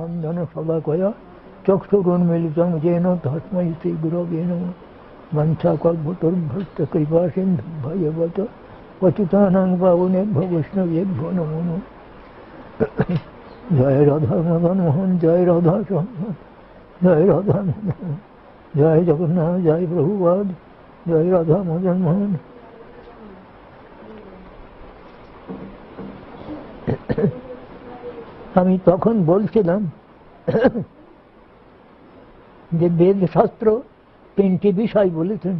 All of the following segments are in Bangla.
নন্দন সদাকয়া চক্ষুরুন্মিলিतं येन तस्मै श्रीगुरवे नमः। वंशाकल्पतरुभ्यश्च कृपा सिन्धुभ्येव च पतितानां पावनेभ्यो वैष्णवेभ्यो नमो नमः। जय राधा मदन मोहन, जय राधा श्याम, जय राधा मदन, जय जगन्नाथ, जय प्रभुपाद, जय राधा मदन मोहन। আমি তখন বলছিলাম যে বেদ শাস্ত্র তিনটি বিষয় বলেছেন।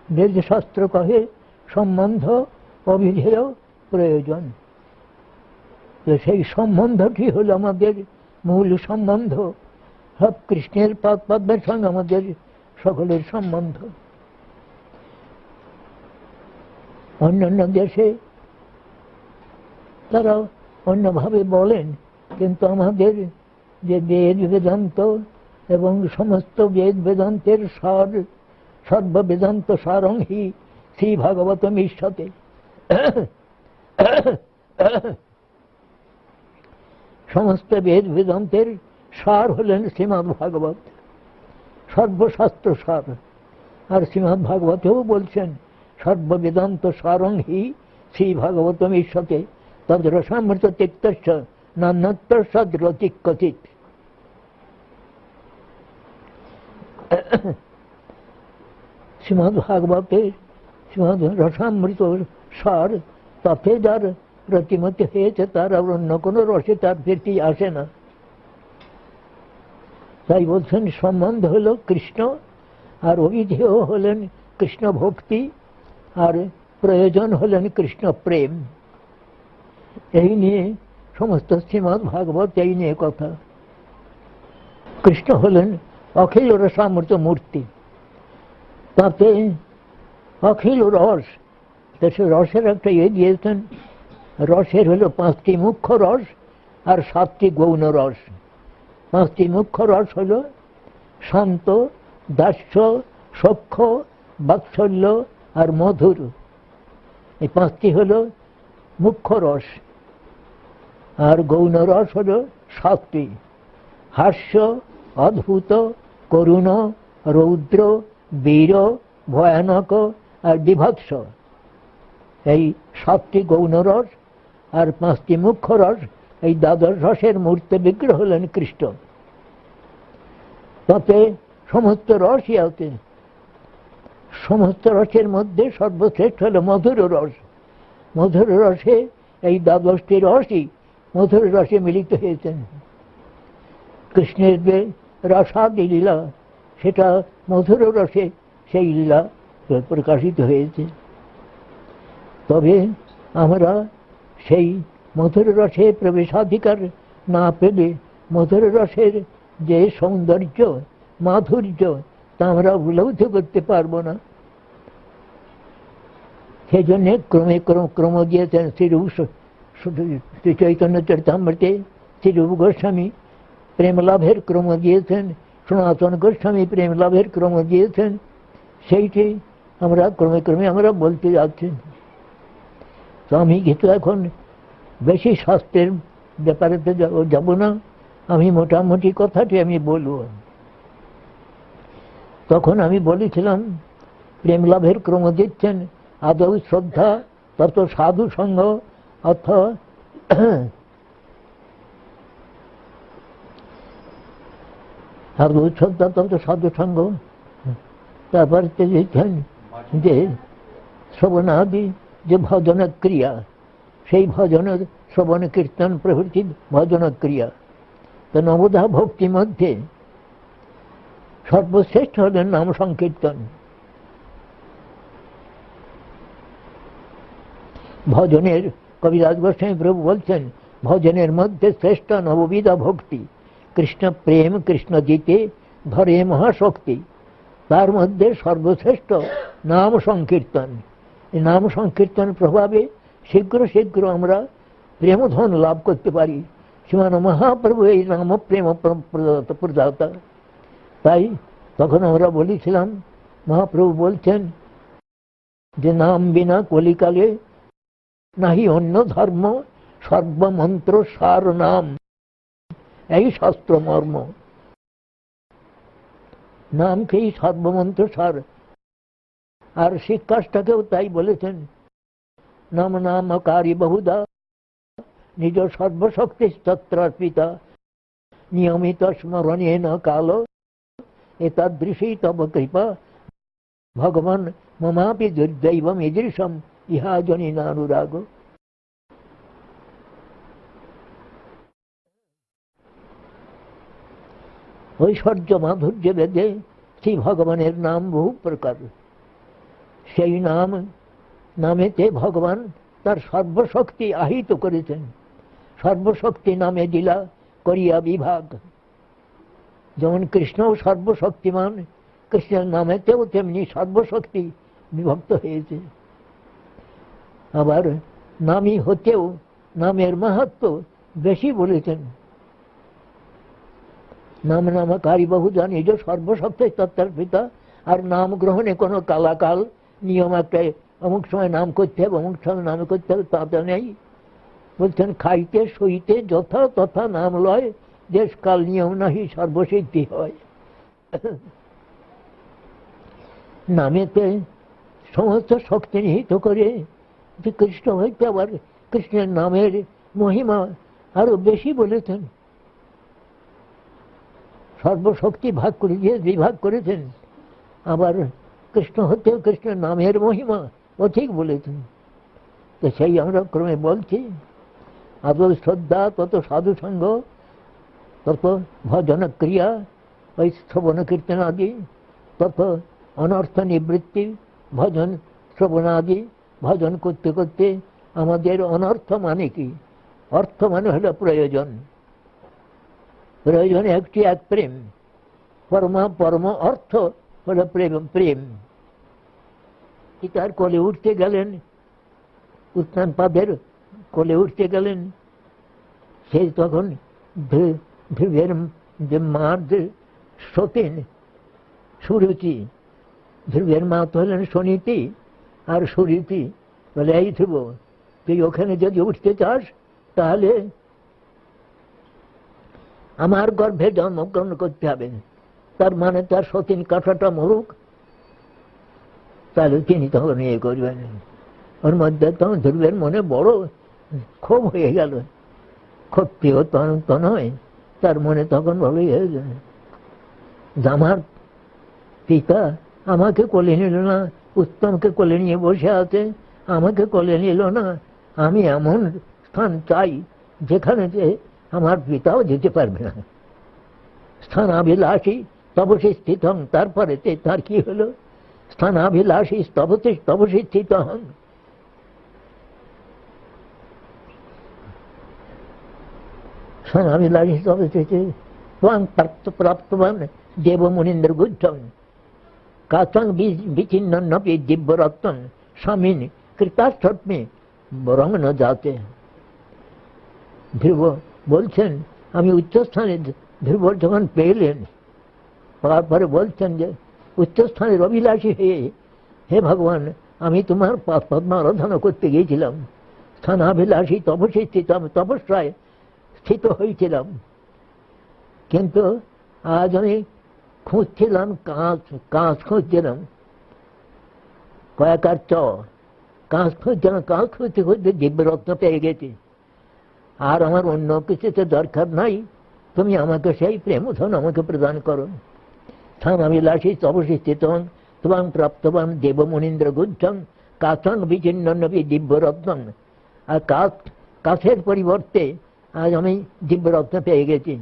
বেদ শাস্ত্র কহে সম্বন্ধ, অবিধেয়, প্রয়োজন। সেই সম্বন্ধটি হল আমাদের মূল সম্বন্ধ। সব কৃষ্ণের পদ্মের সঙ্গে আমাদের সকলের সম্বন্ধ। অন্যান্য দেশে তারা অন্যভাবে বলেন, কিন্তু আমাদের যে বেদ বেদান্ত এবং সমস্ত বেদ বেদান্তের সার, সর্ববেদান্ত সারং হি শ্রী ভাগবতম ঈশতে। সমস্ত বেদ বেদান্তের সার হলেন শ্রীমদ্ ভাগবত, সর্বশাস্ত্র সার। আর শ্রীমদ্ ভাগবতেও বলছেন সর্ববেদান্ত সারং হি শ্রী ভাগবতম ঈশতে তদ্রসামৃত তিক্তস্য নান্যত্র সদ্রতিক কথিত। শ্রীমদ্ ভাগবতের শ্রীমদ্ রসামৃত সার, তাতে যার প্রতিমতি হয়েছে তার আর অন্য কোনো রসে তার প্রীতি আসে না। তাই বলছেন সম্বন্ধ হল কৃষ্ণ, আর অবিধেয় হলেন কৃষ্ণ ভক্তি, আর প্রয়োজন হলেন কৃষ্ণ প্রেম। এই নিয়ে সমস্ত শ্রীমদ্ ভাগবত এই নিয়ে কথা। কৃষ্ণ হলেন অখিল রসামৃত মূর্তি, তাতে অখিল রস। সে রসের একটা দিয়েছেন, রসের হলো 5টি মুখ্য রস আর 7টি গৌণ রস। 5টি মুখ্য রস হল শান্ত, দাস্য, সখ্য, বাৎসল্য আর মধুর। এই 5টি হল মুখ্য রস। আর গৌণ রস হল 7টি: হাস্য, অদ্ভুত, করুণ, রৌদ্র, বীর, ভয়ানক আর বিভৎস। এই 7টি গৌণ রস আর 5টি মুখ্য রস, এই দ্বাদশ রসের মূর্তি বিগ্রহ হলেন কৃষ্ণ। তাতে সমস্ত রসই আছে। সমস্ত রসের মধ্যে সর্বশ্রেষ্ঠ হল মধুর রস। মধুর রসে এই দ্বাদশটি রসই মধুর রসে মিলিত হয়েছেন। কৃষ্ণের যে রসাদি লীলা, সেটা মধুর রসে সেই লীলা প্রকাশিত হয়েছে। তবে আমরা সেই মধুর রসে প্রবেশাধিকার না পেলে মধুর রসের যে সৌন্দর্য, মাধুর্য, তা আমরা উপলব্ধি করতে পারবো না। সেই জন্য ক্রমে ক্রম দিয়েছেন শ্রী চৈতন্য চরিতামৃতে শ্রীরূপ গোস্বামী প্রেম লাভের ক্রম দিয়েছেন, সনাতন গোস্বামী প্রেম লাভের ক্রম দিয়েছেন। সেইটি আমরা ক্রমে আমরা বলতে যাচ্ছি। তো আমি কিন্তু এখন বেশি শাস্ত্রের ব্যাপারে যাব না, আমি মোটামুটি কথাটি আমি বলব। তখন আমি বলেছিলাম প্রেম লাভের ক্রম দিচ্ছেন আদৌ শ্রদ্ধা, তত সাধু সঙ্গ, অর্থ আদৌ শ্রদ্ধা তত সাধু সঙ্গ। তারপর দিচ্ছেন যে শ্রবণাদি যে ভজন ক্রিয়া, সেই ভজনের শ্রবণ কীর্তন প্রভৃতি ভজন ক্রিয়া। তো নবধা ভক্তি মধ্যে সর্বশ্রেষ্ঠ হলেন নাম সংকীর্তন। ভজনের কবিরাজ গোস্বামী প্রভু বলছেন ভজনের মধ্যে শ্রেষ্ঠ নববিধা ভক্তি। কৃষ্ণ প্রেম, কৃষ্ণ জিতে ধরে মহাশক্তি। তার মধ্যে সর্বশ্রেষ্ঠ নাম সংকীর্তন। এই নাম সংকীর্তন প্রভাবে শীঘ্র আমরা প্রেমধন লাভ করতে পারি। শ্রীমান মহাপ্রভু এই নাম প্রেম প্রদাতা। তাই তখন আমরা বলেছিলাম, মহাপ্রভু বলছেন যে নাম বিনা কলিকালে নাহি অন্য ধর্ম, সর্বমন্ত্র সার নাম। এই শাস্ত্র মর্ম। নামকেই সর্বমন্ত্র সার। আর শিক্ষাটাকেও তাই বলেছেন, নাম নামকারী বহুদা নিজ সর্বশক্তি তত্রার্পিতা নিয়মিত স্মরণেন কাল এতাদৃশী তব কৃপা ভগবান মমাপি দুর্দৈবম ঈদৃশম ইহা জনিনানুরাগ। ঐশ্বর্য মাধুর্য বেদে শ্রী ভগবানের নাম বহু প্রকার। সেই নামেতে ভগবান তার সর্বশক্তি আহিত করেছেন। সর্বশক্তি নামে দিলা করিয়া বিভাগ। যেমন কৃষ্ণও সর্বশক্তিমান, কৃষ্ণের নামেতেও তেমনি সর্বশক্তি বিভক্ত হয়েছে। আবার নামী হতেও নামের মাহাত্ম্য বেশি বলেছেন। নাম নামকারী বহুধা নিজ সর্বশক্তি তত্ত্বার্পিতা। আর নাম গ্রহণে কোনো কালাকাল নিয়ম একটা অমুক সময় নাম করতে হবে, অমুক সময় নাম করতে হবে, তাতে নেই। বলছেন খাইতে সইতে যথা তথা নাম লয়, দেশকাল নিয়ম নাহি সর্বসিদ্ধি হয়। নামেতে সমস্ত শক্তি নিহিত করে যে কৃষ্ণ হইতে আবার কৃষ্ণের নামের মহিমা আরো বেশি বলেছেন। সর্বশক্তি ভাগ করে দিয়ে বিভাগ করেছেন। আবার কৃষ্ণ হতেও কৃষ্ণের নামের মহিমা অধিক বলেছেন। তো সেই আমরা ক্রমে বলছি, আদর শ্রদ্ধা তত সাধু সঙ্গ, তত ভজন ক্রিয়া, ওই শ্রবণ কীর্তন আদি, তত অনর্থ নিবৃত্তি, ভজন শ্রবণাদি। ভজন করতে করতে আমাদের অনর্থ মানে কি? অর্থ মানে হলো প্রয়োজন। প্রয়োজন একটি এক প্রেম, পরম অর্থ হলো প্রেম। প্রেম তার কোলে উঠতে গেলেন, উত্থান পাদের কোলে উঠতে গেলেন, সে তখন ধ্রুবের যে মা সতীন সুরুচি, ধ্রুবের মা তো হলেন সুনীতি, আর সুরীতি বলে এই ধ্রুব, তুই ওখানে যদি উঠতে চাস তাহলে আমার গর্ভে জন্মগ্রহণ করতে হবে। তার মানে তার সতীন কাঠাটা মরুক, তাহলে তিনি তখন ইয়ে করবেন। ওর মধ্যে তখন ধ্রুবের মনে বড় ক্ষোভ হয়ে গেল। ক্ষত্রিয় তো নয়, তার মনে তখন ভালো হয়ে গেল, আমার পিতা আমাকে কোলে নিল না, উত্তমকে কোলে নিয়ে বসে আছে, আমাকে কোলে নিল না। আমি এমন স্থান চাই যেখানে যে আমার পিতাও যেতে পারবে না। স্থানাভিলাষী তপসী স্থিত হন। তারপরে তার কি হলো? স্থানাভিলাষী তপসী স্থিত হন। স্থানাভিলাষী তপসী প্রাপ্তবান দেব মুনীন্দ্র গুদ্ধম কাচং বিচ্ছিন্নপি দিব্যরত্ন স্বামীন কৃতার্থমে বরং ন যাতে। ধ্রুব বলছেন, আমি উচ্চস্থানে ধ্রুব যখন পেলেন, তারপরে বলছেন যে উচ্চস্থানের অভিলাষী হয়ে, হে ভগবান, আমি তোমার পদ্ম আরাধনা করতে গিয়েছিলাম, স্থানাভিলাষী তপসী স্থিত, তপস্যায় স্থিত হয়েছিলাম, কিন্তু আজ আমি খুঁজছিলাম কাঁচ খুঁজছিলাম, কয়েকার কাঁচ খুঁজছিলাম, কাঁচ খুঁজতে খুঁজতে দিব্যরত্ন পেয়ে গেছি। আর আমার অন্য কিছুতে দরকার নাই, তুমি আমাকে সেই প্রেমধন আমাকে প্রদান করো। স্থানাভিলাষী তপসী স্থিত তোমাং প্রাপ্তবান দেব মুনীন্দ্র গুদ্ধং কাচং বিচ্ছিন্ন নবী দিব্যরত্ন। আর কাছের পরিবর্তে আজ আমি দিব্যরত্ন পেয়ে গেছি।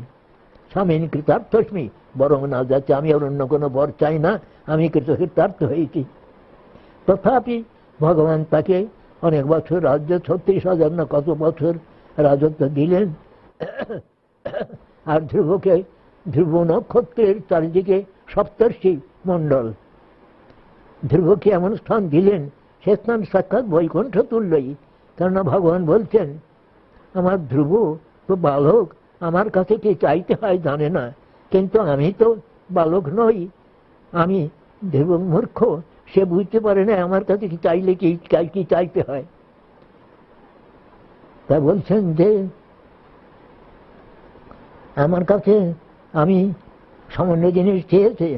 স্বামীন কৃতার্থস্মি বরং না যাচ্ছে, আমি আর অন্য কোনো বর চাই না, আমি কৃতার্থ হয়েছি। তথাপি ভগবান তাকে অনেক বছর রাজ্য, 36,000 না কত বছর রাজত্ব দিলেন। আর ধ্রুব নক্ষত্রের চারিদিকে সপ্তর্ষি মণ্ডল, ধ্রুবকে এমন স্থান দিলেন, সে স্থান সাক্ষাৎ বৈকুণ্ঠ তুল্যই। কেননা ভগবান বলছেন, আমার ধ্রুব তো বালক, আমার কাছে কি চাইতে হয় জানে না, কিন্তু আমি তো বালক নই, আমি ধ্রুব মূর্খ, সে বুঝতে পারে না আমার কাছে কি চাইলে কি চাইতে হয়। তা বলছেন যে আমার কাছে আমি সামান্য জিনিস চেয়েছে,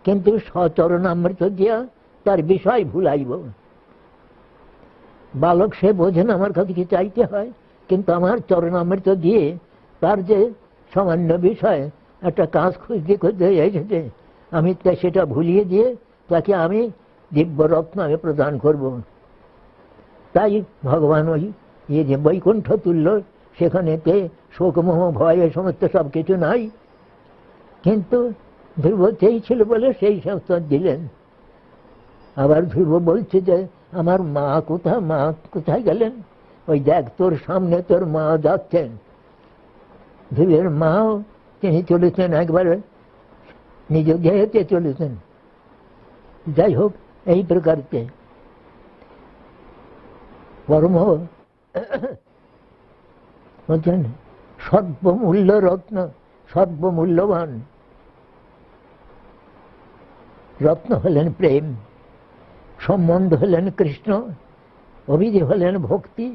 কিন্তু সচরণামৃত দিয়া তার বিষয় ভুলাইব। বালক সে বোঝেন আমার কাছে কি চাইতে হয়, কিন্তু আমার চরণামৃত দিয়ে তার যে সামান্য বিষয় একটা কাজ খুঁজতে খুঁজতে এসেছে, আমি সেটা ভুলিয়ে দিয়ে তাকে আমি দিব্যরত্ন আমি প্রদান করব। তাই ভগবান ওই যে বৈকুণ্ঠ তুল্য, সেখানেতে শোকমোহ ভয় এ সমস্ত সব কিছু নাই, কিন্তু ধ্রুব চেয়েছিল বলে সেই সংস্থান দিলেন। আবার ধ্রুব বলছে যে আমার মা কোথায়, মা কোথায় গেলেন? ওই দেখ তোর সামনে তোর মা যাচ্ছেন। ধ্রুবের মাও তিনি চলেছেন একবারে নিজ দেহেতে চলেছেন। যাই হোক, এই প্রকারকে পরম বলছেন সর্বমূল্য রত্ন, সর্বমূল্যবান রত্ন হলেন প্রেম, সম্বন্ধ হলেন কৃষ্ণ, অভিধি হলেন ভক্তি।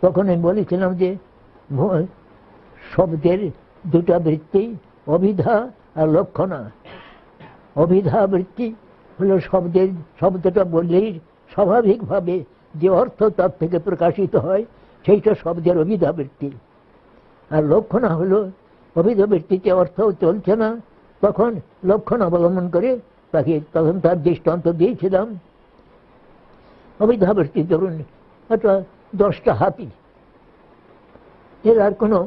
তখন আমি বলেছিলাম যে শব্দের দুটা বৃত্তি, অভিধা আর লক্ষণা। অভিধা বৃত্তি হলো শব্দটা বললেই স্বাভাবিকভাবে যে অর্থ তার থেকে প্রকাশিত হয়, সেইটা শব্দের অভিধা বৃত্তি। আর লক্ষণা হলো অভিধা বৃত্তিতে অর্থ চলছে না, তখন লক্ষণ অবলম্বন করে তাকে, তখন তার দৃষ্টান্ত দিয়েছিলাম। অভিধা বৃত্তি ধরুন একটা 10টা হাতি, এর আর কোনো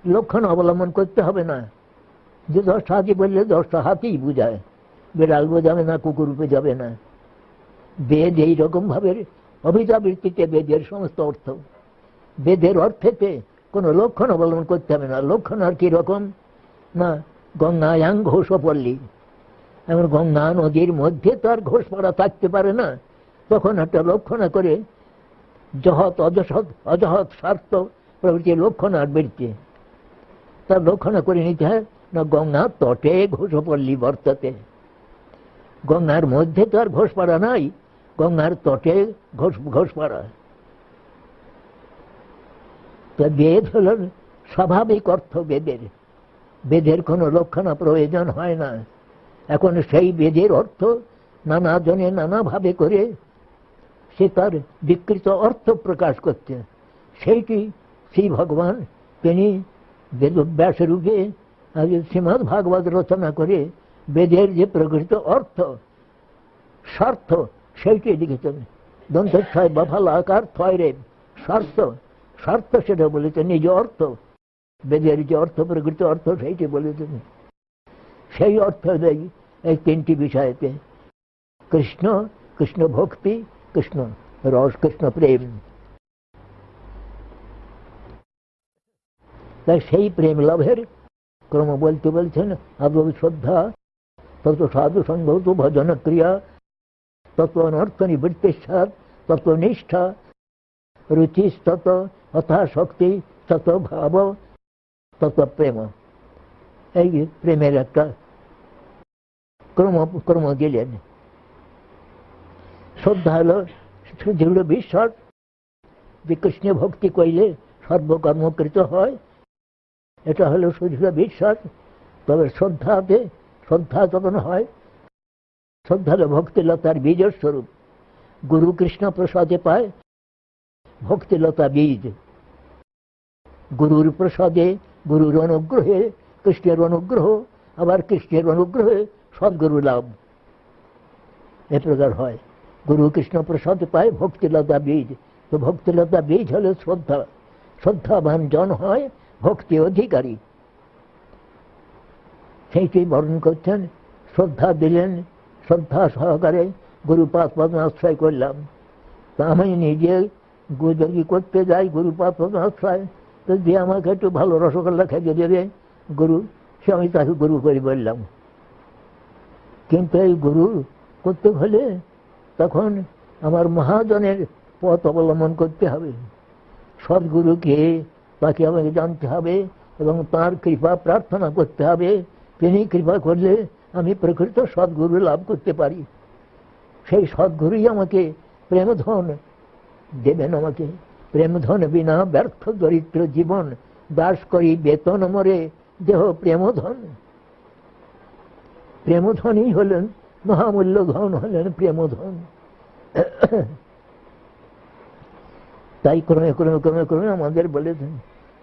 লক্ষণ অবলম্বন করতে হবে না। যে 10টা হাতি বললে 10টা হাতিই বোঝায়, বিড়াল বোঝাবে না, কুকুর বোঝাবে না। বেদ এইরকম ভাবে অভিধা বৃত্তিতে বেদের সমস্ত অর্থ, বেদের অর্থেতে কোনো লক্ষণ অবলম্বন করতে হবে না। লক্ষণ আর কি রকম না, গঙ্গায়াং ঘোষপল্লী, এমন গঙ্গা নদীর মধ্যে তো আর ঘোষ পড়া থাকতে পারে না, তখন একটা লক্ষণা করে জহৎ অজসৎ অজহৎ স্বার্থ প্রভৃতি লক্ষণ আর বৃত্তি তার লক্ষণা করে নিতে হয় না। গঙ্গা তটে ঘোষপল্লী বর্ততে, গঙ্গার মধ্যে তো আর ঘোষপাড়া নাই, গঙ্গার তটে ঘোষপাড়া। তো বেদ হল স্বাভাবিক অর্থ বেদের, বেদের কোনো লক্ষণা প্রয়োজন হয় না। এখন সেই বেদের অর্থ নানা জনে নানাভাবে করে সে তার বিকৃত অর্থ প্রকাশ করছে। সেইটি শ্রী ভগবান তিনি বেদব্যাস রূপে শ্রীমদ্ ভাগবত রচনা করে বেদের যে প্রকৃত অর্থ স্বার্থ সেইটি লিখেছেন। দন্তচ্ছয় বফল আকার থয় রে স্বার্থ, স্বার্থ সেটা বলেছেন, নিজ অর্থ, বেদের যে অর্থ প্রকৃত অর্থ সেইটি বলেছেন। সেই অর্থ দেয় এই 3টি বিষয়তে, কৃষ্ণ, কৃষ্ণ ভক্তি, কৃষ্ণ রস, কৃষ্ণ প্রেম। তাই সেই প্রেম লাভের ক্রম বলতে বলছেন আদৌ শ্রদ্ধা, তত সাধু সঙ্গত ভজন ক্রিয়া, তত অনর্থ নিবৃত্তিসার, তত নিষ্ঠা, রুচিস্তত যথাশক্তি, তত ভাব, তত প্রেম। এই প্রেমের একটা ক্রম দিলেন। শ্রদ্ধা হল দৃঢ় বিশ্বাস যে কৃষ্ণ ভক্তি করলে সর্বকর্মকৃত হয়, এটা হলো সুদৃঢ় বিশ্বাস। তবে শ্রদ্ধাতে, শ্রদ্ধা যখন হয়, শ্রদ্ধা হল ভক্তিলতার বীজের স্বরূপ। গুরু কৃষ্ণ প্রসাদে পায় ভক্তিলতা বীজ। গুরুর প্রসাদে, গুরুর অনুগ্রহে কৃষ্ণের অনুগ্রহ, আবার কৃষ্ণের অনুগ্রহে সদ্গুরু লাভ, এ প্রকার হয়। গুরু কৃষ্ণ প্রসাদে পায় ভক্তিলতা বীজ। তো ভক্তিলতা বীজ হলো শ্রদ্ধা। শ্রদ্ধাবান জন হয় ভক্তি অধিকারী। সেইটি বর্ণন করছেন। শ্রদ্ধা দিলেন, শ্রদ্ধা সহকারে গুরুপাদ পদ্মাশ্রয় করলাম। তা আমি নিজে যদি করতে যাই গুরুপাদ পদ্মাশ্রয়, তো যে আমাকে একটু ভালো রসগোল্লা খেতে দেবে গুরু, সে আমি তাকে গুরু করে বললাম। কিন্তু এই গুরু করতে হলে তখন আমার মহাজনের পথ অবলম্বন করতে হবে। সদ্গুরুকে তাকে আমাকে জানতে হবে এবং তার কৃপা প্রার্থনা করতে হবে। তিনি কৃপা করলে আমি প্রকৃত সদ্গুরু লাভ করতে পারি। সেই সদ্গুরুই আমাকে প্রেমধন দেবেন। আমাকে প্রেমধন বিনা ব্যর্থ দরিদ্র জীবন দাস করি বেতন মরে, দেহ প্রেমধন। প্রেমধনই হলেন মহামূল্য ধন, হলেন প্রেমধন। তাই ক্রমে ক্রমে ক্রমে ক্রমে আমাদের বলেছেন,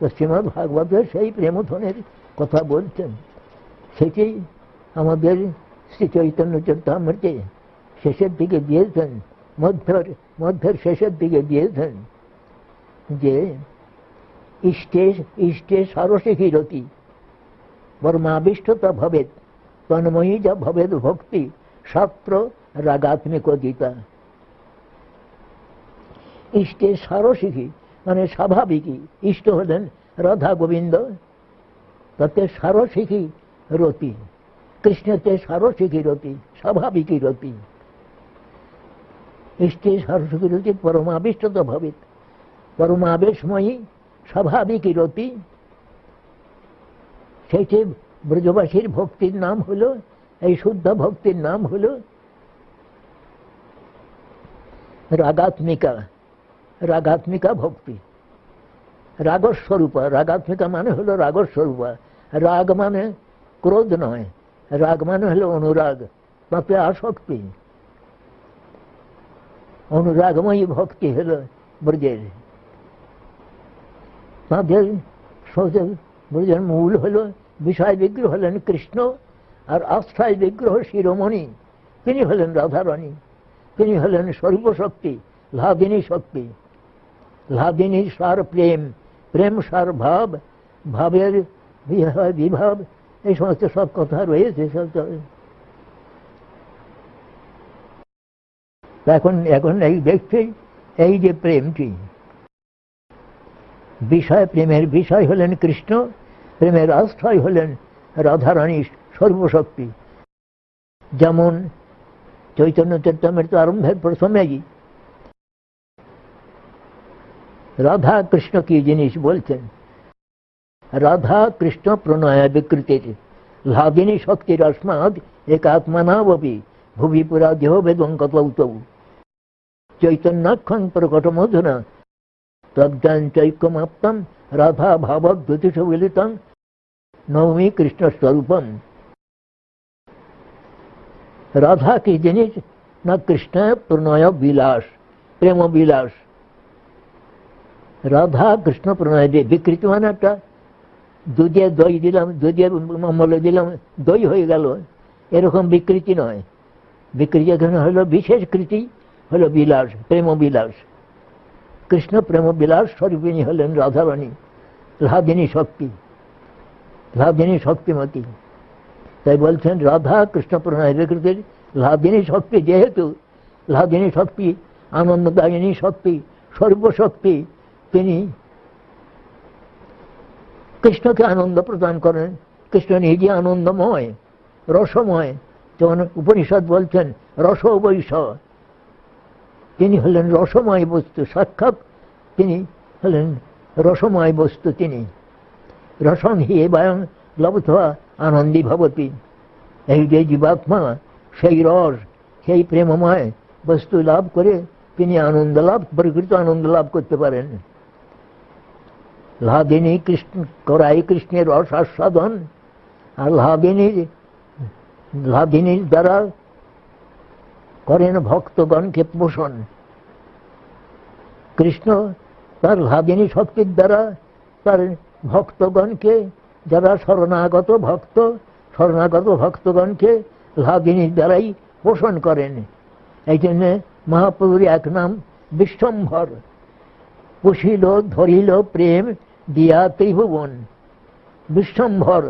শ্রীমদ্ ভাগবতের সেই প্রেমধনের কথা বলছেন। সেটি আমাদের শ্রী চৈতন্য চরিতামৃতে শেষের দিকে দিয়েছেন, মধ্যের শেষের দিকে দিয়েছেন যে ইষ্টে সারসিকী রতি পরমাবিষ্টতা ভবেৎ তন্ময়ী যা ভবেদ ভক্তি শাস্ত্র রাগাত্মিকোদিতা। ইষ্টে সারসিকী মানে স্বাভাবিকই, ইষ্ট হলেন রাধা গোবিন্দ, তাতে সারসিকী রতি, কৃষ্ণতে সারসিকী রতি, স্বাভাবিকই রতি। ইষ্টে সারসিকী রতি পরমাবিষ্টতা ভবেৎ, পরমাবেশময়ী স্বাভাবিকই রতি। সেইটি ব্রজবাসীর ভক্তির নাম হলো, এই শুদ্ধ ভক্তির নাম হলো রাগাত্মিকা। রাগাত্মিকা ভক্তি, রাগস্বরূপা। রাগাত্মিকা মানে হলো রাগস্বরূপা। রাগ মানে ক্রোধ নয়, রাগ মানে হলো অনুরাগ, তাতে আসক্তি। অনুরাগময়ী ভক্তি হলো ব্রজের। তাদের ব্রজের মূল হলো বিষয় বিগ্রহ হলেন কৃষ্ণ, আর আশ্রয় বিগ্রহ শিরোমণি, তিনি হলেন রাধারানী। তিনি হলেন সর্বশক্তি, লাদিনী শক্তি। লাদিনী সার প্রেম, প্রেম সার ভাব, ভাবের বিভাব, এই সমস্ত সব কথা রয়েছে। এখন এই দেখছি, এই যে প্রেমটি, বিষয়, প্রেমের বিষয় হলেন কৃষ্ণ, প্রেমের আশ্রয় হলেন রাধারানী সর্বশক্তি। যেমন চৈতন্য চরিতামৃত আরম্ভের প্রথমেই রাধা কৃষ্ণ কি জিনিস বলছেন, রাধা কৃষ্ণ প্রণয় বিকৃতির লাদিনী শক্তির अस्माद एकात्मनावपि ভুবি পুরা দেহ বেদং কতৌ চৈতন্যাখ্যং প্রকট মধুনা তজ্ঞান চৈক্যমাপ্তম রাধা ভাবদ্যুতিষ বিলিতং নবমী কৃষ্ণ স্বরূপম। রাধা কি জিনিস না, কৃষ্ণ প্রণয় বিলাস, প্রেম বিলাস। রাধা কৃষ্ণ প্রণয় দিয়ে বিকৃতি মানে একটা দুধে দই দিলাম, দুধে অমলে দিলাম, দই হয়ে গেল, এরকম বিকৃতি নয়। বিকৃতি এখানে হলো বিশেষ কৃতি, হলো বিলাস, প্রেম বিলাস। কৃষ্ণ প্রেম বিলাস স্বরূপিণী হলেন রাধারানী, লাদিনী শক্তি, লাদিনী শক্তিমতী। তাই বলছেন রাধা কৃষ্ণ প্রণয় বিকৃতির লাদিনী শক্তি। যেহেতু লাদিনী শক্তি আনন্দদায়িনী শক্তি, সর্বশক্তি, তিনি কৃষ্ণকে আনন্দ প্রদান করেন। কৃষ্ণ নিজে আনন্দময়, রসময়। যেমন উপনিষদ বলছেন রস বৈষ, তিনি হলেন রসময় বস্তু, সাক্ষাৎ তিনি হলেন রসময় বস্তু। তিনি রসং হি বয়ং লব্ধা আনন্দী ভবতি। এই যে জীবাত্মা সেই রস, সেই প্রেমময় বস্তু লাভ করে তিনি আনন্দ লাভ, প্রকৃত আনন্দ লাভ করতে পারেন। লাদিনী কৃষ্ণ করাই কৃষ্ণের রস আস্বাদন, আর লাদিনীর দ্বারা করেন ভক্তগণকে পোষণ। কৃষ্ণ তার লাদিনী শক্তির দ্বারা তার ভক্তগণকে, যারা শরণাগত ভক্তগণকে লাদিনীর দ্বারাই পোষণ করেন। এই জন্য মহাপ্রভুর এক নাম বিশ্বম্ভর। পুষিল ধরিল প্রেম দিয়া ত্রিভুবন। বিশ্বম্ভর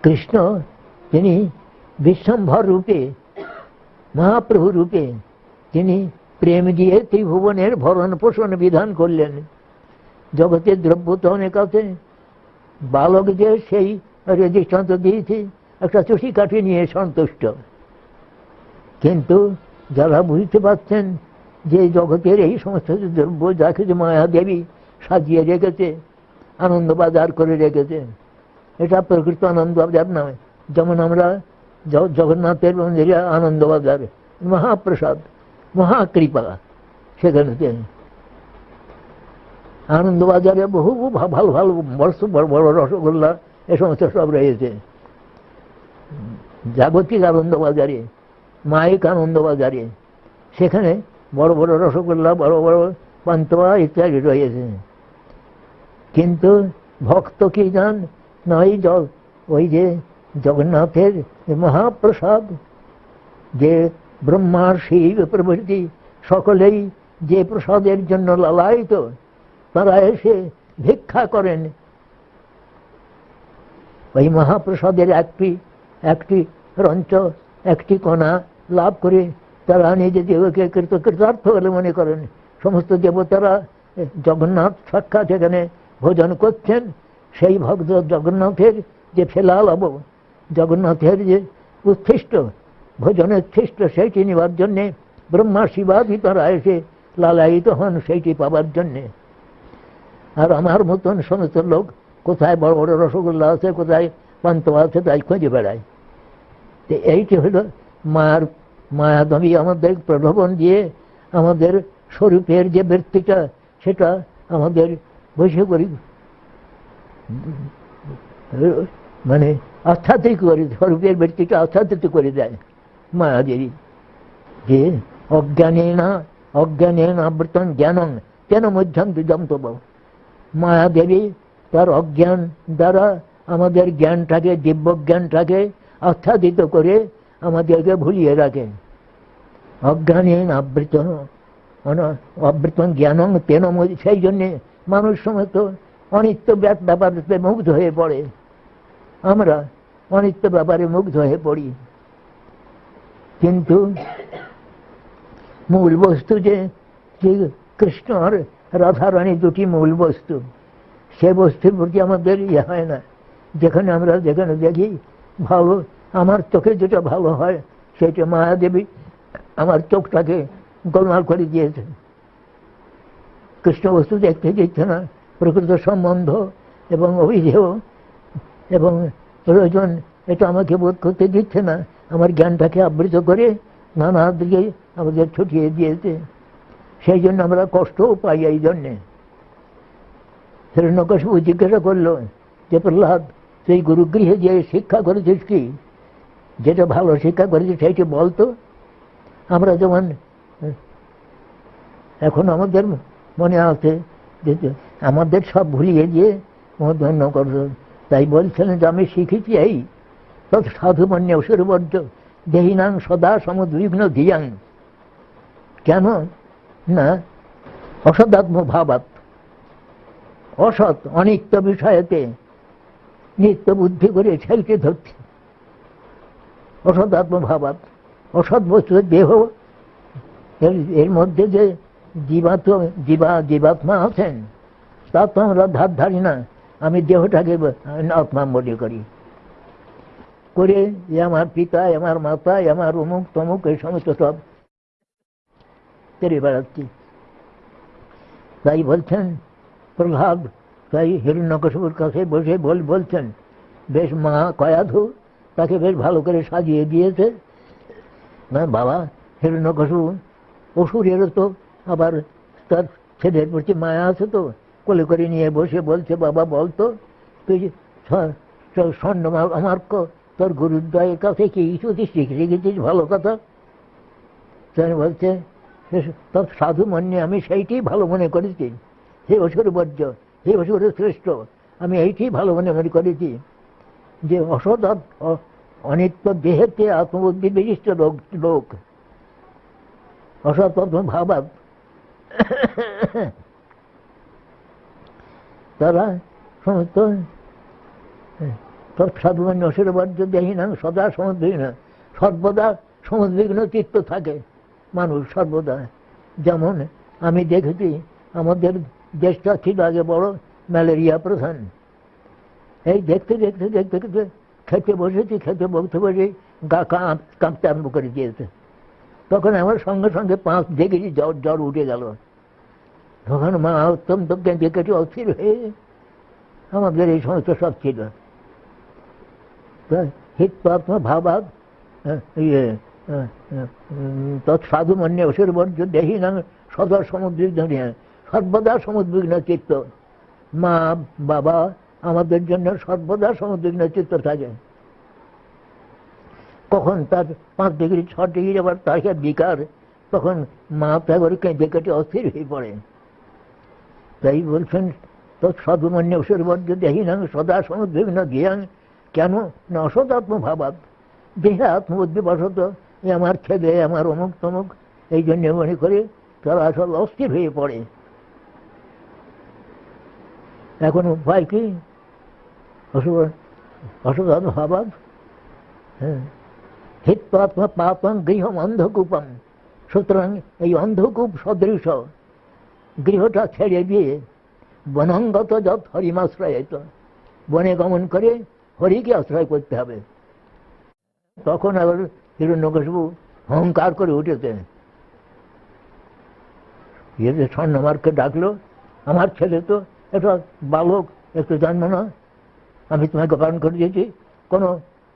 কৃষ্ণ, তিনি বিশ্বম্ভর রূপে, মহাপ্রভু রূপে তিনি প্রেম দিয়ে ত্রিভুবনের ভরণ পোষণ বিধান করলেন। জগতের দ্রব্য তো অনেক আছে, বালকদের সেই দৃষ্টান্ত দিয়েছি, একটা চষি কাঠি নিয়ে সন্তুষ্ট। কিন্তু যারা বুঝতে পারছেন যে জগতের এই সমস্ত দ্রব্য, যা কিছু মায়া দেবী সাজিয়ে রেখেছে, আনন্দ বাজার করে রেখেছে, এটা প্রকৃত আনন্দ বাজার নয়। যেমন আমরা জগন্নাথের মন্দিরে আনন্দ বাজার, মহাপ্রসাদ, মহাকৃপা, সেখানে আনন্দবাজারে বহু ভালো ভালো বড় বড় রসগোল্লা এ সমস্ত সব রয়েছে। জাগতিক আনন্দবাজারে, মাইক আনন্দবাজারে, সেখানে বড় বড় রসগোল্লা, বড় বড় পান্তুয়া ইত্যাদি রয়েছে। কিন্তু ভক্ত কি জান, নয় ওই যে জগন্নাথের মহাপ্রসাদ, যে ব্রহ্মা শিব প্রভৃতি সকলেই যে প্রসাদের জন্য লালায়িত, তারা এসে ভিক্ষা করেন। ওই মহাপ্রসাদের একটি রঞ্চ, একটি কণা লাভ করে তারা নিজেদেরকে কৃতার্থ বলে মনে করেন। সমস্ত দেবতারা জগন্নাথ সাক্ষাৎ এখানে ভোজন করছেন, সেই ভক্ত জগন্নাথের যে ফেলালব, জগন্নাথের যে উচ্ছিষ্ট, ভোজনের ছিষ্ট, সেইটি নেবার জন্যে ব্রহ্মা শিবাদি তারা এসে লালায়িত হন সেইটি পাবার জন্যে। আর আমার মতন সমস্ত লোক কোথায় বড় বড় রসগোল্লা আছে, কোথায় পান্তুয়া আছে, তাই খুঁজে বেড়ায়। তো এইটি হলো মায়াদবী আমাদের প্রলোভন দিয়ে আমাদের স্বরূপের যে বৃত্তিটা, সেটা আমাদের বসে করি মানে আচ্ছাদিত করে, স্বরূপের বৃত্তিটা আচ্ছাদিত করে দেয় মায়াদেবী। যে অজ্ঞানে না আবৃতং জ্ঞানং কেন মধ্যান্ত যন্তব। মায়াদেবী তার অজ্ঞান দ্বারা আমাদের জ্ঞানটাকে, দিব্য জ্ঞানটাকে আচ্ছাদিত করে আমাদেরকে ভুলিয়ে রাখেন। অজ্ঞানে আবৃতং জ্ঞানং তেন, সেই জন্যে মানুষ সমস্ত অনিত্য ব্যাপারে মুগ্ধ হয়ে পড়ে। আমরা অনিত্য ব্যাপারে মুগ্ধ হয়ে পড়ি, কিন্তু মূল বস্তু যে কৃষ্ণ আর রাধারানী দুটি মূল বস্তু, সে বস্তুর প্রতি আমাদের ইয়ে হয় না। যেখানে দেখি ভালো, আমার চোখে যেটা ভালো হয় সেটা মায়াদেবী আমার চোখটাকে গোলমাল করে দিয়েছে। কৃষ্ণ বস্তু দেখতে দিচ্ছে না, প্রকৃত সম্বন্ধ এবং অভিধেয় এবং প্রয়োজন এটা আমাকে বোধ করতে দিচ্ছে না। আমার জ্ঞানটাকে আবৃত করে নানা দিকে আমাদের ছুটিয়ে দিয়েছে। সেই জন্য আমরা কষ্টও পাই। এই জন্যে হিরণ্যকশিপু জিজ্ঞাসা করলো যে প্রহ্লাদ, সেই গুরুগৃহে যে শিক্ষা করেছিস কি, যেটা ভালো শিক্ষা করেছিস সেইটি বলতো। আমরা যেমন এখন আমাদের মনে আছে যে আমাদের সব ভুলিয়ে দিয়ে ধন্য করছো, তাই বলছেন যে আমি শিখেছি এই তৎ সাধুমান্য সুরবর্জ দেহিনাং সদা সমুদ্বিগ্ন ধিয়াং। কেন না অসদাত্ম ভাবাত, অসৎ অনিত্য বিষয়েতে নিত্য বুদ্ধি করে সেইকে ধরছে। অসদাত্ম ভাবাত, অসৎ বস্তু দেহ, এর মধ্যে যে জীবাত্মা আছেন তার তো আমরা ধার ধারি না। আমি দেহটাকে আত্মা মনে করি করে যে আমার পিতা, আমার মাতা, আমার অমুক তমুক, এই সমস্ত সব তেরে বেড়াচ্ছি। তাই বলছেন প্রহ্লাদ, তাই হিরণ্যকশিপুর কাছে বসে বলছেন, বেশ মা কয়াধু তাকে বেশ ভালো করে সাজিয়ে দিয়েছে। না বাবা, হিরণ্যকশিপু অসুরেরও তো আবার তার ছেলের প্রতি মায়া আছে, তো কোলে করে নিয়ে বসে বলছে, বাবা বলতো তুই স্বর্ণ আমার তোর গুরুদ্বয়ের কাছে কি কিছু শিখেছিস ভালো কথা? তাই বলছে তোর সাধু মন্যে আমি সেইটি ভালো মনে করেছি। হে অসুর বর্জ্য, হে অসুরের শ্রেষ্ঠ, আমি এইটি ভালো মনে করেছি যে অসৎ অনিত্য দেহেতে আত্মবুদ্ধি বিশিষ্ট লোক, অসৎ ভাবাত, তারা সমস্ত সাধুমান্য অসুর বর্জ্য দেহিনা সদা সমুদ্বিগ্ন, সর্বদা সমুদ্বিগ্ন চিত্ত থাকে মানুষ সর্বদা। যেমন আমি দেখেছি আমাদের দেশটা ছিল আগে বড় ম্যালেরিয়া প্রধান। এই দেখতে দেখতে দেখতে দেখতে খেতে বসতে বসে গা কাঁপতে আরম্ভ করে দিয়েছে। তখন আমার সঙ্গে সঙ্গে 5 ডিগ্রি জ্বর উঠে গেল। তখন মা অত্যন্ত কেঁদে কেটে অস্থির হয়ে আমাদের এই সমস্ত সব ছিল। হিত্বাত্ম ভাবাদ তৎসাধু মন্যে অসুর বর্জ্য দেহি না সদা সমুদ্রিক ধরিয়া, সর্বদা সমুদ্বিগ্ন চিত্ত। মা বাবা আমাদের জন্য সর্বদা সমুদ্বিগ্ন চিত্ত থাকে। কখন তার 5 ডিগ্রি 6 ডিগ্রি আবার তার বিকার, তখন মা তাগর কেঁদে কেটে অস্থির হয়ে পড়ে। তাই বলছেন তো সদমন্য সুরবর্য দেহিনাং সদা সমুদ্বিগ্ন ধিয়াং। কেন না অসদাত্ম ভাবাত, দেহে আত্মবুদ্ধি বসত এ আমার ছেলে, আমার অমুক তমুক, এই জন্য মনে করে তারা আসলে অস্থির হয়ে পড়ে। এখন উপায় কি? অসদাত্ম ভাবাত। হ্যাঁ, হিত্বাত্মা পাপং গৃহম অন্ধকূপম। সুতরাং এই অন্ধকূপ সদৃশ গৃহটা ছেড়ে দিয়ে বনঙ্গত যত হরিমাশ্রয়িত, বনে গমন করে হরিকে আশ্রয় করতে হবে। তখন আবার হিরণ্যকশিপু অহংকার করে উঠেছে, স্বর্ণমার্গকে ডাকলো, আমার ছেলে তো একটা বালক, একটু জন্ম না, আমি তোমাকে পালন করে দিয়েছি, কোনো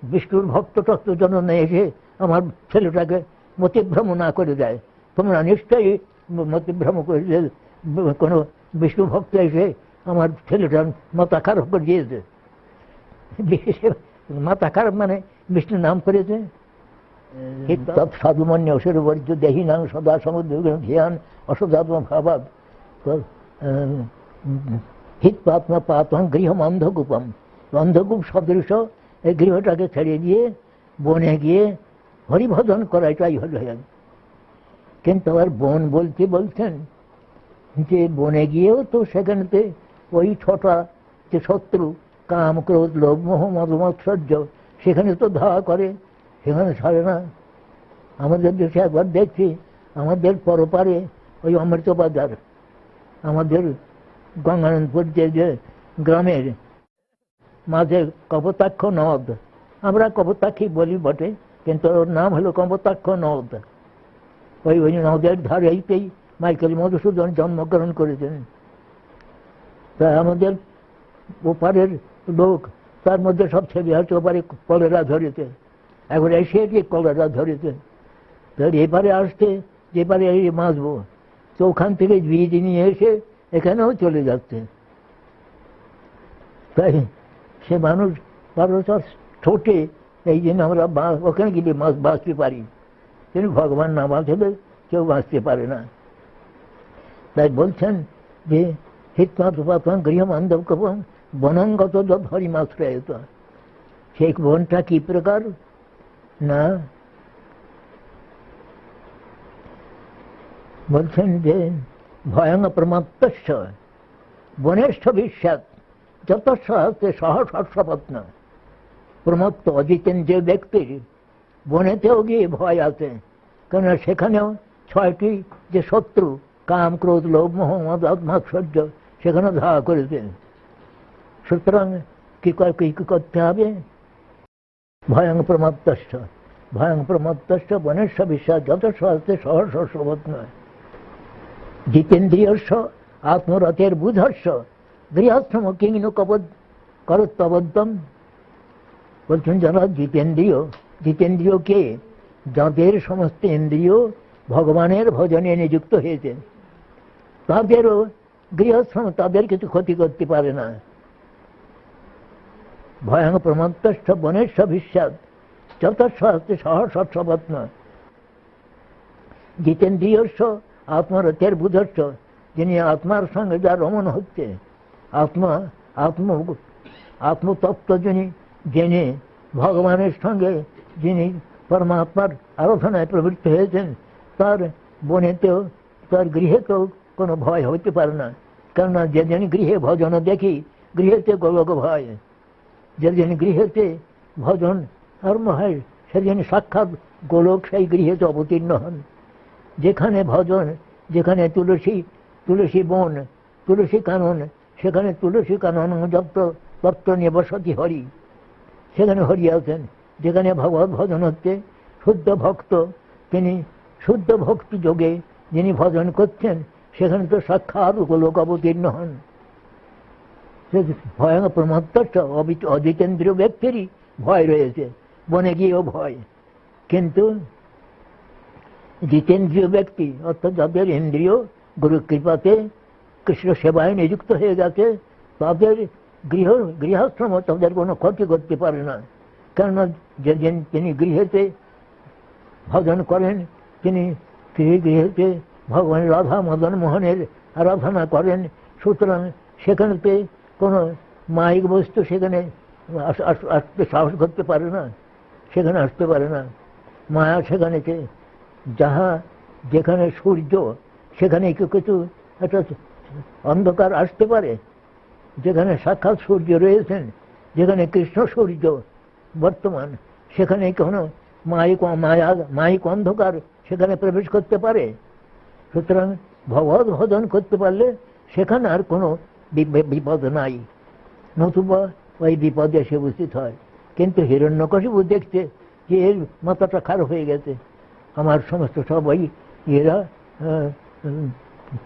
বিষ্ণুর ভক্ত টক্ত যেন নিয়ে এসে আমার ছেলেটাকে মতিভ্রম না করে দেয়। তোমরা নিশ্চয়ই মতিভ্রম করে দিয়ে কোনো বিষ্ণু ভক্ত এসে আমার ছেলেটার মাথা খারাপ করে দিয়েছে। মাথা খারাপ মানে বিষ্ণু নাম করেছে। সাধুমান্য সুরবর্য দেহি নাম সদা সমুদ্র ধ্যান অসদাত্ম ভাবাদ হিত্পাত্মা পাতং গৃহম অন্ধকূপম। অন্ধকূপ সদৃশ এই গৃহটাকে ছেড়ে দিয়ে বনে গিয়ে হরিভজন করাটাই হলো। কিন্তু আবার বন বলতে বলছেন যে বনে গিয়েও তো সেখানেতে ওই 6টা যে শত্রু কাম ক্রোধ লোভ মোহ মদ মাৎসর্য, সেখানে তো ধাওয়া করে, সেখানে ছাড়ে না। আমাদের দেশে একবার দেখছি, আমাদের পরপারে ওই অমৃতবাজার, আমাদের গঙ্গানন্দপুর যে গ্রামের মাঝে কপোতাক্ষ নদ, আমরা কপোতাক্ষী বলি বটে, কিন্তু ওর নাম হলো কপোতাক্ষ নদ। ওই নদের ধারেইতেই মাইকেল মধুসূদন জন্মগ্রহণ করেছেন। তা আমাদের ওপারের লোক, তার মধ্যে সব ছেলে হয়তো ওপারে কলেরা ধরেছে, একবার এসে গিয়ে কলেরা ধরেছে। তার এপারে আসতে যেপারে বাঁচবো, তো ওখান থেকে বীজ নিয়ে এসে এখানেও চলে যাচ্ছে। তাই সে মানুষ ছোটে, এই জন্য আমরা ওখানে গিয়ে বাঁচতে পারি, কিন্তু ভগবান না বাঁচলে কেউ বাঁচতে পারে না। তাই বলছেন যে হিত্মাত্ম গৃহম অন্ধকূপম বনঙ্গত যত হরিমাশ্রয়িত। সেই বনটা কি প্রকার না, বলছেন যে ভয়ং প্রমাত্তস্য বনেষ্ঠ বিশ্বাস যত সহস্রপত্ন। প্রমত্ত অজিতেন যে ব্যক্তির বনেতেও গিয়ে ভয় আছে, কেননা সেখানেও 6টি যে শত্রু কাম ক্রোধ লোভ মোহ মদ মাৎসর্য সেখানে ধাওয়া করেছেন। সুতরাং কি করতে হবে? ভয়ং প্রমত্তস্য, ভয়ং প্রমত্তস্য বনেশ্ব বিশ্বাস যত সহস্রপত্ন। জিতেন্দ্রিয়স্য আত্মরথের বুধস্য গৃহস্থম কিংন করত্তবদ্ধম। বলছেন যারা জিতেন্দ্রিয়, জিতেন্দ্রিয় কে? যাদের সমস্ত ইন্দ্রিয় ভগবানের ভজনে নিযুক্ত হয়েছে, তাদেরও গৃহশ্রম তাদের কিছু ক্ষতি করতে পারে না। ভয়ং প্রমত্তস্থ বনেশ্ব বিশ্বাস চতুর্থ সহস্রপত্ন। জিতেন্দ্রিয়স্য আত্মরথের বুধস্য, যিনি আত্মার সঙ্গে যা রমণ হচ্ছে, আত্মতত্ত্ব যিনি জেনে ভগবানের সঙ্গে যিনি পরমাত্মার আরাধনায় প্রবৃত্ত হয়েছেন, তার বনেতেও তার গৃহেতেও কোনো ভয় হইতে পারে না। কেননা যেদিন গৃহে ভজন দেখি, গৃহেতে গোলক ভয়। যেদিন গৃহেতে ভজন ধর্ম হয়, সেদিন সাক্ষাৎ গোলক সেই গৃহেতে অবতীর্ণ হন। যেখানে ভজন, যেখানে তুলসী বন, তুলসী কানন, সেখানে তুলসী কানন যত তত্ত্ব নিয়ে বসতি হরি, সেখানে হরি আছেন। যেখানে ভগবত ভজন হচ্ছে, শুদ্ধ ভক্ত, তিনি শুদ্ধ ভক্তি যোগে যিনি ভজন করছেন, সেখানে তো সাক্ষাৎ গোলক অবতীর্ণ হন। ভয়ং প্রমত্তস্য অজিতেন্দ্রীয় ব্যক্তিরই ভয় রয়েছে, বনে গিয়েও ভয়। কিন্তু জিতেন্দ্রীয় ব্যক্তি অর্থাৎ যাদের ইন্দ্রিয় গুরু কৃপাতে কৃষ্ণ সেবায় নিযুক্ত হয়ে গেছে, তাদের গৃহাশ্রম তাদের কোনো ক্ষতি করতে পারে না। কেননা তিনি গৃহেতে ভজন করেন, তিনি গৃহেতে ভগবান রাধা মদন মোহনের আরাধনা করেন। সুতরাং সেখানেতে কোনো মায়িক বস্তু সেখানে আসতে সাহস করতে পারে না, সেখানে আসতে পারে না। মায়া সেখানেতে যাহা, যেখানে সূর্য সেখানে কিছু একটা অন্ধকার আসতে পারে। যেখানে সাক্ষাৎ সূর্য রয়েছেন, যেখানে কৃষ্ণ সূর্য বর্তমান, সেখানে কোনো মায়িক অন্ধকার সেখানে প্রবেশ করতে পারে? সুতরাং ভগবত ভজন করতে পারলে সেখানে আর কোনো বিপদ নাই, নতুবা ওই বিপদে এসে উপস্থিত হয়। কিন্তু হিরণ্যকশিপু দেখছে যে এর মাথাটা খারাপ হয়ে গেছে, আমার সমস্ত সবাই এরা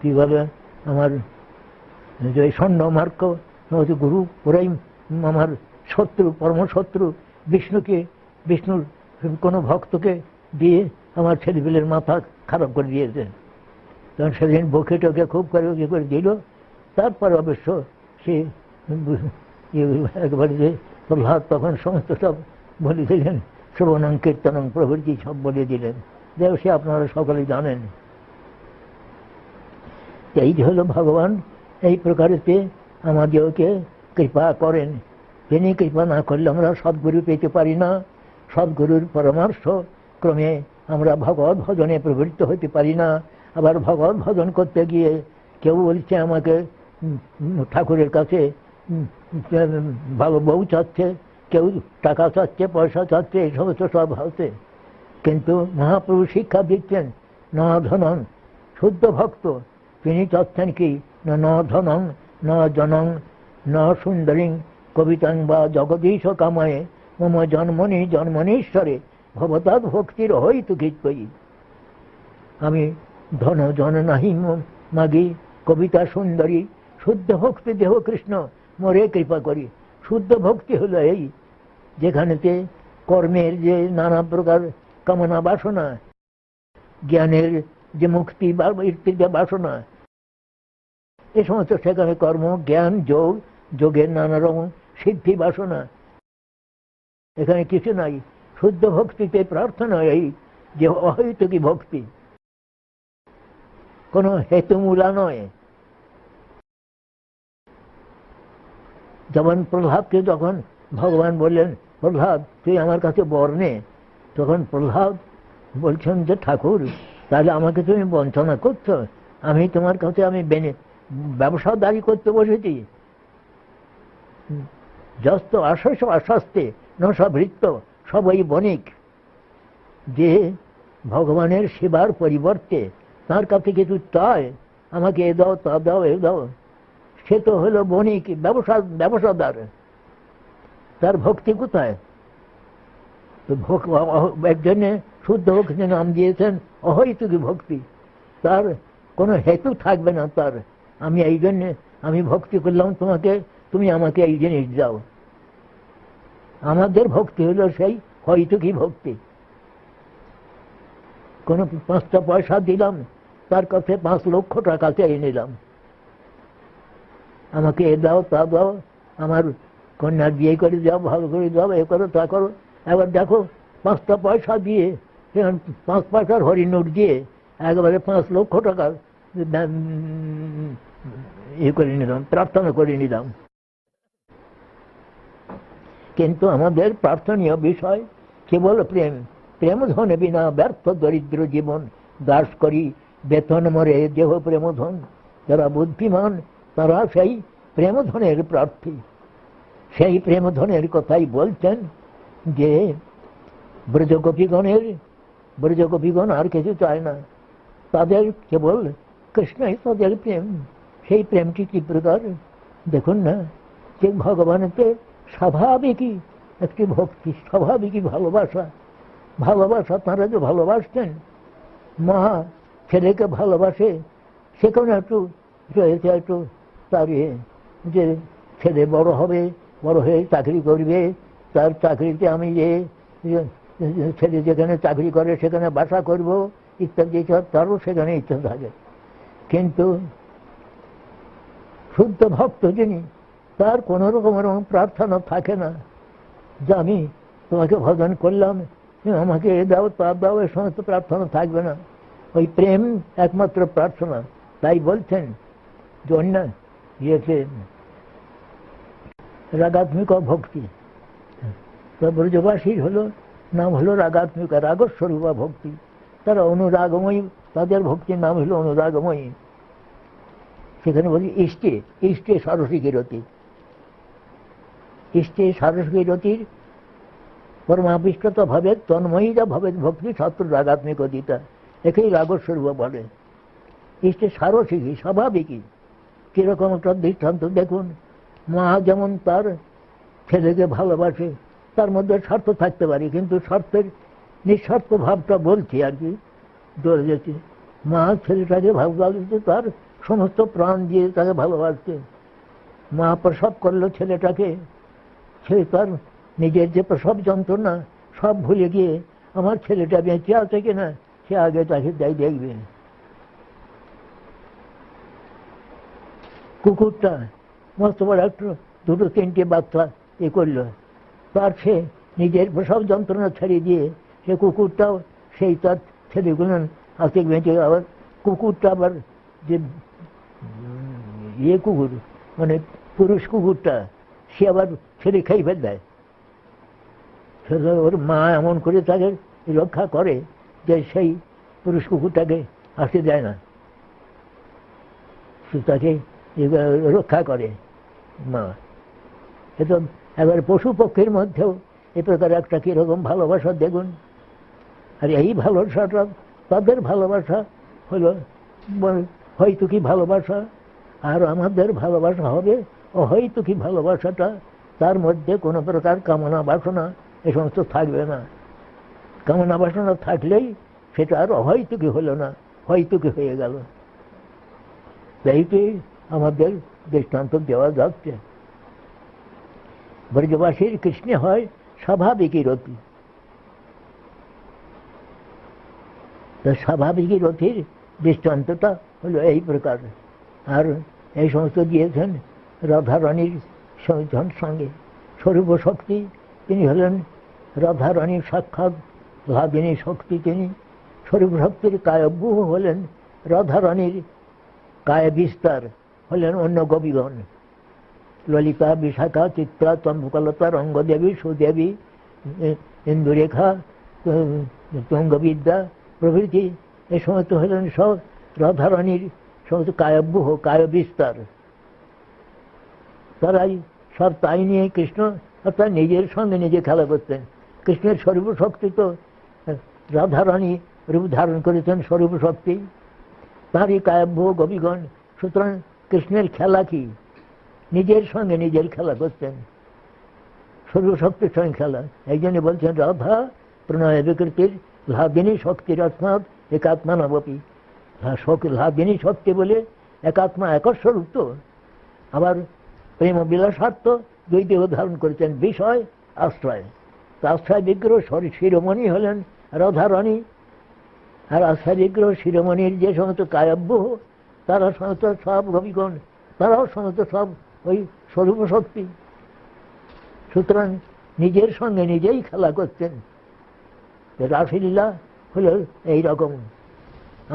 কি বলে, আমার যে স্বর্ণমার্ক গুরু, ওরাই আমার শত্রু, পরমশত্রু। বিষ্ণুর কোনো ভক্তকে দিয়ে আমার ছেলেপিলের মাথা খারাপ করে দিয়েছে। তখন সেদিন বকে টকে খুব করে দিল। তারপর অবশ্য সে একবারে যে প্রহ্লাদ তখন সমস্ত সব বলে দিলেন, শ্রবণং কীর্তনং প্রভৃতি সব বলে দিলেন। দেখ, সে আপনারা সকলেই জানেন। এই যে হলো ভগবান, এই প্রকারেতে আমাদেরকে কৃপা করেন। তিনি কৃপা না করলে আমরা সদ্গুরু পেতে পারি না। সদ্গুরুর পরামর্শ ক্রমে আমরা ভগবত ভজনে প্রবৃত্ত হতে পারি না। আবার ভগবত ভজন করতে গিয়ে কেউ বলছে আমাকে ঠাকুরের কাছে ভালো বউ চাচ্ছে, কেউ টাকা চাচ্ছে, পয়সা চাচ্ছে, এই সমস্ত সব হচ্ছে। কিন্তু মহাপ্রভু শিক্ষা দিচ্ছেন ন ধনং, শুদ্ধ ভক্ত তিনি চাচ্ছেন কি ন ধনং ন জনং ন সুন্দরীং কবিতাং বা জগদীশ কামায়ে মম জন্মনীশ্বরে ভবতাৎ ভক্তির হইতু কই। আমি ধন জন নাহি মাগি, কবিতা সুন্দরী, শুদ্ধ ভক্তি দেহ কৃষ্ণ মোরে কৃপা করি। শুদ্ধ ভক্তি হলো এই, যেখানেতে কর্মের যে নানা প্রকার কামনা বাসনা, জ্ঞানের যে মুক্তি বা ইত্যাদি বাসনা, এ সমস্ত সেখানে কর্ম, জ্ঞান, যোগের নানা রকম সিদ্ধি বাসনা, এখানে কিছু নাই। শুদ্ধ ভক্তিতে প্রার্থনা এই যে অহৈতুকী ভক্তি, কোনো হেতুমূলা নয়। যেমন প্রহ্লাদকে যখন ভগবান বললেন, প্রহ্লাদ তুই আমার কাছে বর নে, তখন প্রহ্লাদ বলছেন যে ঠাকুর, তাহলে আমাকে তুমি বঞ্চনা করছো, আমি তোমার কাছে আমি ব্যবসাদারি করতে বসেছি। যস্ত আশাস্তে নশাবৃত্ত সবই বণিক। যে ভগবানের সেবার পরিবর্তে তার কাছে কিছু চায়, আমাকে এ দাও তা দাও এ দাও, সে তো হলো বণিক, ব্যবসাদার। তার ভক্তি কোথায়? একজনে শুদ্ধ ভক্তি নাম দিয়েছেন অহৈতুকী ভক্তি। তার কোনো হেতু থাকবে না তার, আমি এই জন্যে আমি ভক্তি করলাম তোমাকে, তুমি আমাকে এই জিনিস দাও। আমাদের ভক্তি হলো সেই হয়তুকী ভক্তি। কোনো 5টা পয়সা দিলাম, তার কাছে 5 লক্ষ টাকা চেয়ে নিলাম, আমাকে এ দাও তা দাও, আমার কন্যার বিয়ে করে দাও, ভালো করে দাও, এ করো তা করো। এবার দেখো 5টা পয়সা দিয়ে, 5 পয়সার হরিনোট দিয়ে একেবারে 5 লক্ষ টাকার ইয়ে করে নিলাম, প্রার্থনা করে নিলাম। কিন্তু আমাদের প্রার্থনীয় বিষয় কেবল প্রেম। প্রেম ধন বিনা ব্যর্থ দরিদ্র জীবন, দাস করি বেতন মরে দেহ প্রেমধন। যারা বুদ্ধিমান তারা সেই প্রেমধনের প্রার্থী। সেই প্রেমধনের কথাই বলছেন যে ব্রজগোপীগণ আর কিছু চায় না, তাদের কেবল কৃষ্ণই তাদের প্রেম। সেই প্রেমটি কি প্রকার দেখুন না, যে ভগবানকে স্বাভাবিকই একটি ভক্তি, স্বাভাবিকই ভালোবাসা তাঁরা যে ভালোবাসতেন। মা ছেলেকে ভালোবাসে, সেখানে একটু তার যে ছেলে বড় হবে, বড় হয়ে চাকরি করবে, তার চাকরিতে আমি যে ছেলে যেখানে চাকরি করে সেখানে বাসা করব ইত্যাদি, তারও সেখানে ইচ্ছা থাকে। কিন্তু শুদ্ধ ভক্ত যিনি, তার কোন রকমের প্রার্থনা থাকে না যে আমি তোমাকে ভজন করলাম, আমাকে এ দাও তা দাও, এ সমস্ত প্রার্থনা থাকবে না। ওই প্রেম একমাত্র প্রার্থনা। তাই বলছেন যে অন্য ইয়েতে রাগাত্মিক ভক্তি, ব্রজবাসীর হলো নাম হলো রাগাত্মিক, রাগস্বরূপা ভক্তি। তারা অনুরাগময়ী, তাদের ভক্তির নাম হলো অনুরাগময়ী। সেখানে বলি ইষ্টে, ইষ্টে সারসিকী রতি, ইষ্টে সারসিকী রতির পরমাবিষ্টতা ভাবে তন্ময়ীরা ভাবে ভক্তি ছাত্র রাগাত্মিক অদিতা, একেই রাগস্বরূপ বলে। ইষ্টে সারসিকী, স্বাভাবিকই। কিরকম একটা দৃষ্টান্ত দেখুন, মা যেমন তার ছেলেকে ভালোবাসে, তার মধ্যে স্বার্থ থাকতে পারে, কিন্তু স্বার্থের নিঃস্বার্থ ভাবটা বলছি আর কি, ধরে যেতে। মা ছেলেটাকে ভালোবাসতে, তার সমস্ত প্রাণ দিয়ে তাকে ভালোবাসতে। মা প্রসব করলো ছেলেটাকে, সে তার নিজের যে প্রসব যন্ত্রণা সব ভুলে গিয়ে আমার ছেলেটা বেঁচে আছে কিনা সে আগে তাকে দেখবে। কুকুরটা মস্ত বড় একটু দুটো তিনটে বাচ্চা এ করলো, তার সে নিজের প্রসব যন্ত্রণা ছাড়িয়ে দিয়ে সে কুকুরটাও সেই তার ছেলেগুলো হাতে বেঁচে। আবার কুকুরটা আবার যে ইয়ে কুকুর, মানে পুরুষ কুকুরটা, সে আবার ছেলে খাইয়ে দেয়। ওর মা এমন করে তাকে রক্ষা করে যে সেই পুরুষ কুকুরটাকে আসতে দেয় না, তাকে রক্ষা করে মা। এ তো এবার পশু পক্ষীর মধ্যেও এ প্রকার একটা কিরকম ভালোবাসা দেখুন। আর এই ভালোবাসাটা, তাদের ভালোবাসা হলো হয়তো কি ভালোবাসা, আর আমাদের ভালোবাসা হবে হয়তো কি ভালোবাসাটা। তার মধ্যে কোনো প্রকার কামনা বাসনা এ সমস্ত থাকবে না। কামনা বাসনা থাকলেই সেটা আর হয়তো কি হলো না, হয়তো কি হয়ে গেল। তাইতেই আমাদের দৃষ্টান্ত দেওয়া যাচ্ছে। ব্রজবাসীর কৃষ্ণে হয় স্বাভাবিকই রতি। স্বাভাবিকই রতির দৃষ্টান্তটা হলো এই প্রকার। আর এই সমস্ত দিয়েছেন রাধারানীর সঙ্গে। স্বরূপ শক্তি তিনি হলেন রাধারানীর সাক্ষাৎ ভাগিনী শক্তি। তিনি স্বরূপ শক্তির কায়ব্যূহ হলেন রাধারানীর কায় বিস্তার, হলেন অন্য গোপীগণ। ললিতা, বিশাখা, চিত্রা, চম্পকলতা, রঙ্গদেবী, সুদেবী, ইন্দুরেখা, তুঙ্গবিদ্যা প্রভৃতি এই সমস্ত হলেন সব রাধারানীর সমস্ত কায়ব্যূহ, কায় বিস্তার। তারাই সব তাই নিয়ে কৃষ্ণ অর্থাৎ নিজের সঙ্গে নিজে খেলা করতেন। কৃষ্ণের স্বরূপ শক্তি তো রাধারানী রূপ ধারণ করেছেন, স্বরূপ শক্তি তাঁরই কায়ব্যূহ গোপীগণ। সুতরাং কৃষ্ণের খেলা কি? নিজের সঙ্গে নিজের খেলা করতেন, স্বরূপ শক্তির সঙ্গে খেলা। এই জন্য বলছেন রাধা প্রণয় বিকৃতির লাদিনী শক্তির আসনাথ একাত্মা নবপী। লাদিনী শক্তি বলে একাত্মা একস্বরূপ তো। আবার প্রেম বিলাসার্থ দুই দেহ ধারণ করেছেন, বিষয় আশ্রয়। আশ্রয় বিগ্রহ শিরোমণি হলেন রাধারানী। আর আশ্রয় বিগ্রহ শিরোমণির যে সমস্ত কায়ব্যূহ, তারা সমস্ত সব গোপীগণ, তারাও সমস্ত সব ওই স্বরূপ শক্তি। সুতরাং নিজের সঙ্গে নিজেই খেলা করতেন। রাসলীলা হলো এইরকম।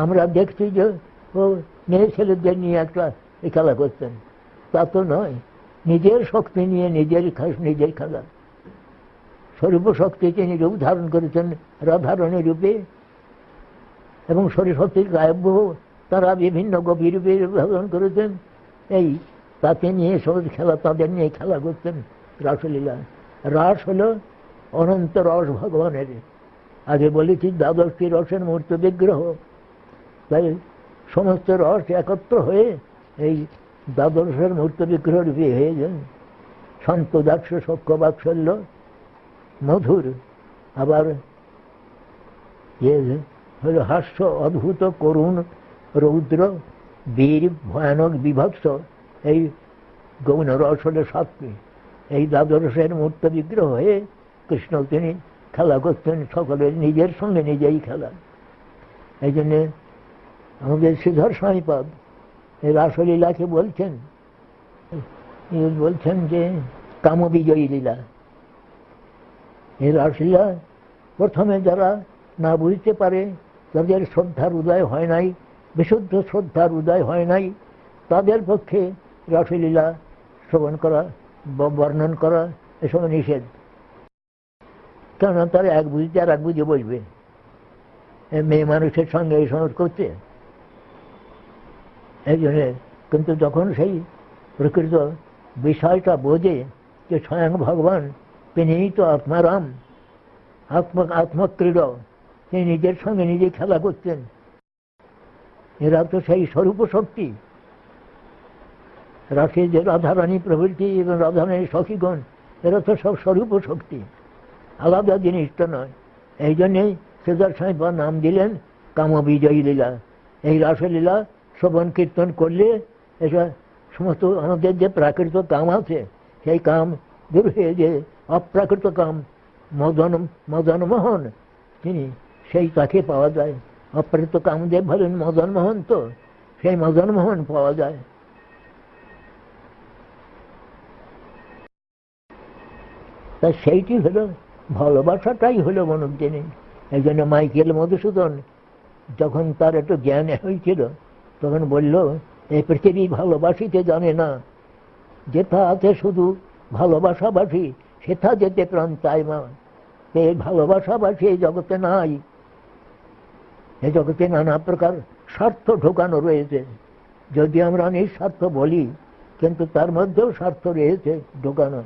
আমরা দেখছি যে ও মেয়ে ছেলেদের নিয়ে একটা খেলা করতেন, তা তো নয়। নিজের শক্তি নিয়ে নিজের খেলা। স্বরূপ শক্তি তিনি রূপ ধারণ করেছেন রাধারণী রূপে, এবং স্বরূপ শক্তির গায়ব্যূহ তারা বিভিন্ন গোপী রূপে ধারণ করেছেন। এই তাকে নিয়ে সহজ খেলা, তাদের নিয়ে খেলা করতেন রাসলীলা। রাস হলো অনন্ত রস ভগবানের। আগে বলেছি দ্বাদশটি রসের মূর্ত বিগ্রহ, তাই সমস্ত রস একত্র হয়ে এই দ্বাদশের মূর্ত বিগ্রহ রূপে হয়ে যান। শান্ত দাক্ষ সক্ষ বাৎসল্য মধুর। আবার হল হাস্য অদ্ভুত করুণ রৌদ্র বীর ভয়ানক বিভৎস। এই গৌণ রস হলো সাত্বিক। এই দ্বাদশের মূর্ত বিগ্রহ হয়ে কৃষ্ণ তিনি খেলা করতেন, সকলের নিজের সঙ্গে নিজেই খেলা। এই জন্যে আমাদের শ্রীধর স্বামীপাদ এই রাসলীলাকে বলছেন বলছেন যে কামবিজয়ী লীলা। এই রাসলীলা প্রথমে যারা না বুঝতে পারে, যাদের শ্রদ্ধার উদয় হয় নাই, বিশুদ্ধ শ্রদ্ধার উদয় হয় নাই, তাদের পক্ষে রাসলীলা শ্রবণ করা বা বর্ণন করা এসব নিষেধ। কেননা তারা এক বুঝতে আর এক বুঝে বসবে, মেয়ে মানুষের সঙ্গে এই সমস্ত করছে এই জন্যে। কিন্তু যখন সেই প্রকৃত বিষয়টা বোঝে যে স্বয়ং ভগবান, তিনিই তো আত্মারাম, আত্মক্রীড়া, তিনি নিজের সঙ্গে নিজে খেলা করছেন, এরা তো সেই স্বরূপ শক্তি। রাশি যে রাধারানী প্রভৃতি এবং রাধারানী সখীগণ, এরা তো সব স্বরূপ শক্তি, আলাদা জিনিসটা নয়। এই জন্যেই শ্রীধর সাহেব নাম দিলেন কামবিজয়ী লীলা। এই রাসলীলা শ্রবণ কীর্তন করলে এটা সমস্ত আমাদের যে প্রাকৃত কাম আছে, সেই কাম দূর হয়ে যে অপ্রাকৃত কাম, মদনমোহন তিনি, সেই তাকে পাওয়া যায়। অপ্রাকৃত কামদেব হলেন মদনমোহন, তো সেই মদনমোহন পাওয়া যায়। তা সেইটি হলো ভালোবাসাটাই হলো মনুর জিনিস। এই জন্য মাইকেল মধুসূদন যখন তার একটু জ্ঞান হয়েছিল, তখন বলল, এই পৃথিবী ভালোবাসিতে জানে না, যেথা আছে শুধু ভালোবাসাবাসী, সেথা যেতে প্রাণ চায় মা। এই ভালোবাসাবাসী এই জগতে নাই। এই জগতে নানা প্রকার স্বার্থ ঢোকানো রয়েছে। যদি আমরা নিঃস্বার্থ বলি, কিন্তু তার মধ্যেও স্বার্থ রয়েছে ঢোকানো।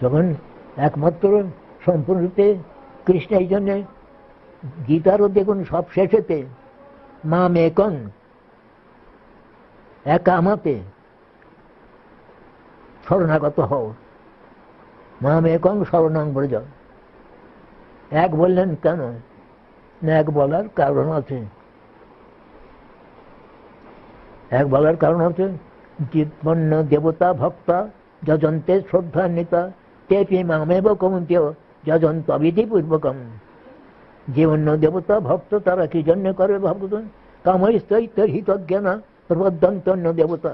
তখন একমাত্র সম্পূর্ণরূপে কৃষ্ণ, এই জন্যে গীতারও দেখুন সব শেষেতে মা মেকং, একা আমাতে শরণাগত হও, মা মেকং শরণাং ব্রজ। এক বললেন কেন না, এক বলার কারণ আছে। এক বলার কারণ হচ্ছে চিৎপন্ন দেবতা ভক্তা যজন্তে শ্রদ্ধান্বিতা তেপি মামেব কমন্তেও যজন্ত বিধিপূর্বকম। যে অন্য দেবতা ভক্ত তারা কি জন্য করে ভক্ত? কামৈস্তৈতর্হিতজ্ঞানা প্রবদ্ধন্তন্য দেবতা।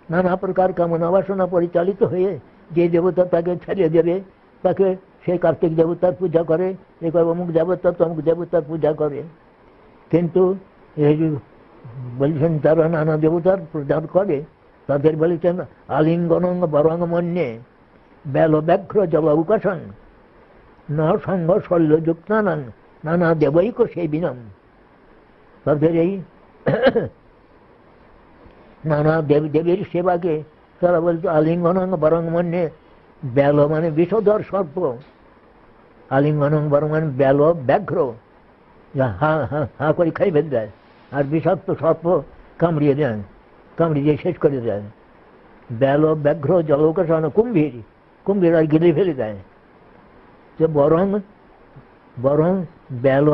নানা প্রকার কামনা বাসনা পরিচালিত হয়ে যে দেবতা তাকে ছেড়ে দেবে, তাকে সে কার্তিক দেবতার পূজা করে, এ অমুক দেবতা তমুক দেবতার পূজা করে। কিন্তু এই বলছেন তারা নানা দেবতার পূজা করে, তাদের বলেছেন আলিঙ্গনং বরং মন্যে বেল ব্যাঘ্র জলাউকাশন ন সঙ্গ শল্যযুক্তানাং নানা দেবৈক সেবিনম। তাদের এই নানা দেবদেবীর সেবাকে তারা বলতো আলিঙ্গনং বরং মন্যে। বেল মানে বিষধর সর্প, আলিঙ্গনং বরং মানে বেল ব্যাঘ্র, হা হা হা করে খাইবে দেয়, আর বিষাক্ত সর্প কামড়িয়ে দেয়, কামড়িয়ে শেষ করে দেয়। বেল ব্যাঘ্র জলৌকাশন কুম্ভীর, কুম্ভীর আর গিলে ফেলে দেয়। যে বরং বেল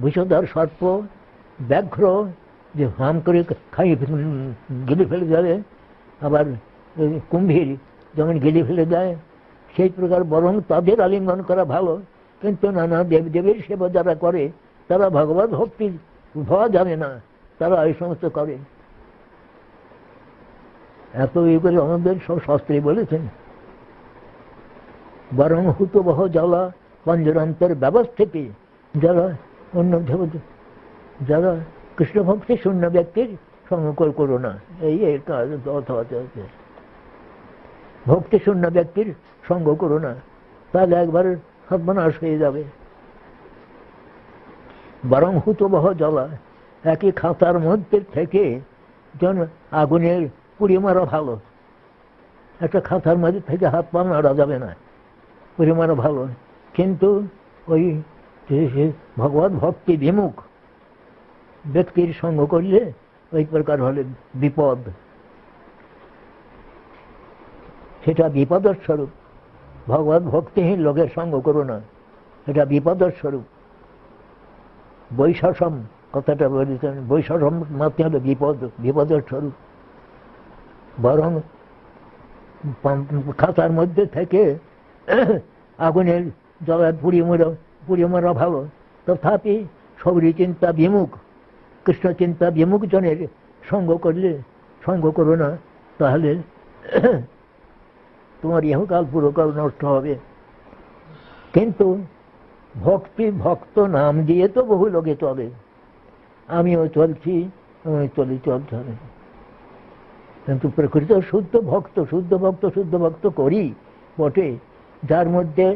বিষধর সর্প, ব্যাঘ্র যে হাম করে খাইয়ে গিলে ফেলে দেবে, আবার কুম্ভীর যেমন গিলে ফেলে দেয়, সেই প্রকার বরং তাদের আলিঙ্গন করা ভালো। কিন্তু নানা দেবদেবীর সেবা যারা করে, তারা ভগবত ভক্তির হওয়া জানে না, তারা এই সমস্ত করে। এত ইয়ে করে আমাদের সব শাস্ত্রে বলেছেন। বরং হুতবহ জলা পঞ্জরান্তর ব্যবস্থিতি, যারা অন্য দেবতা, যারা কৃষ্ণ ভক্তি শূন্য ব্যক্তির সঙ্গ করো না, এই আছে ভক্তি শূন্য ব্যক্তির সঙ্গ করো না, তাহলে একবার সর্বনাশ হয়ে যাবে। বরং হুতবহ জলা, একই খাতার মধ্যে থেকে যেন আগুনের পুড়ি মারা ভালো। একটা খাতার মধ্যে থেকে হাত পা মারা যাবে না, পুড়ি মারা ভালো। কিন্তু ওই ভগবত ভক্তি বিমুখ ব্যক্তির সঙ্গ করলে ওই প্রকার হলে বিপদ, সেটা বিপদের স্বরূপ। ভগবত ভক্তিহীন লোকের সঙ্গ করো না, এটা বিপদের স্বরূপ। বৈশাসম কথাটা বলেছেন, বৈশাসম মাত্র হলো বিপদ, বিপদের স্বরূপ। বরং খাতার মধ্যে থেকে আগুনের জ্বালায় পুড়িয়ে মারা ভালো। তথাপি সবরি চিন্তা বিমুখ, কৃষ্ণ চিন্তা বিমুখ জনের সঙ্গ করলে সঙ্গ করো না, তাহলে তোমার ইহকাল পুরকাল নষ্ট হবে। কিন্তু ভক্তি ভক্ত নাম দিয়ে তো বহু লোকে চলে, আমিও চলছি, চলতে হবে। কিন্তু প্রকৃত শুদ্ধ ভক্ত, শুদ্ধ ভক্ত করি বটে, যার মধ্যে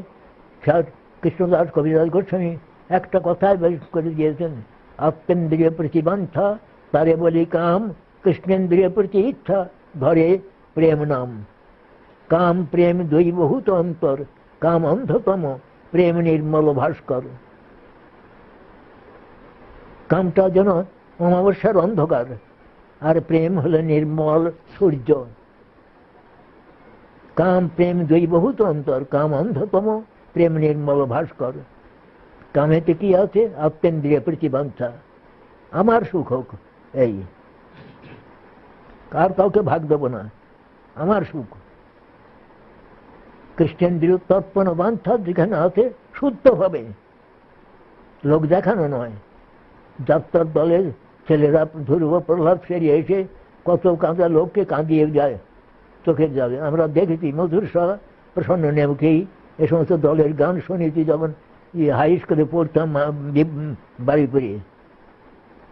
কৃষ্ণদাস কবিরাজ গোস্বামী একটা কথায় বেশ করে দিয়েছেন, আত্মেন্দ্রিয় প্রতিবাঞ্ছা তারে বলি কাম, কৃষ্ণেন্দ্রিয় প্রতি ইচ্ছা ধরে প্রেম নাম। কাম প্রেম দুই বহুত অন্তর, কাম অন্ধতম প্রেম নির্মল ভাস্কর। কামটা যেন অমাবস্যার অন্ধকার, আর প্রেম হলো নির্মল সূর্য। কাম প্রেম দুই বহুত অন্তর, কাম অন্ধতম প্রেম নির্মল ভাস্কর। কামেতে কি আছে? আত্মেন্দ্রিয় প্রতিবাঞ্ছা, আমার সুখ হোক, এই আর কাউকে ভাগ দেবো না, আমার সুখ। কৃষ্ণেন্দ্রিয় তৎপন বাঞ্ছা যেখানে আছে শুদ্ধ হবে, লোক দেখানো নয়। যাত্রার দলের ছেলেরা ধ্রুব প্রহ্লাদ সেরিয়ে এসে কত কাঁদা লোককে কাঁদিয়ে যায় চোখের জলে। আমরা দেখেছি মধুর সহ প্রসন্ন নেমকেই এ সমস্ত দলের গান শুনেছি যখন হাই স্কুলে পড়তাম বাড়ি পড়িয়ে,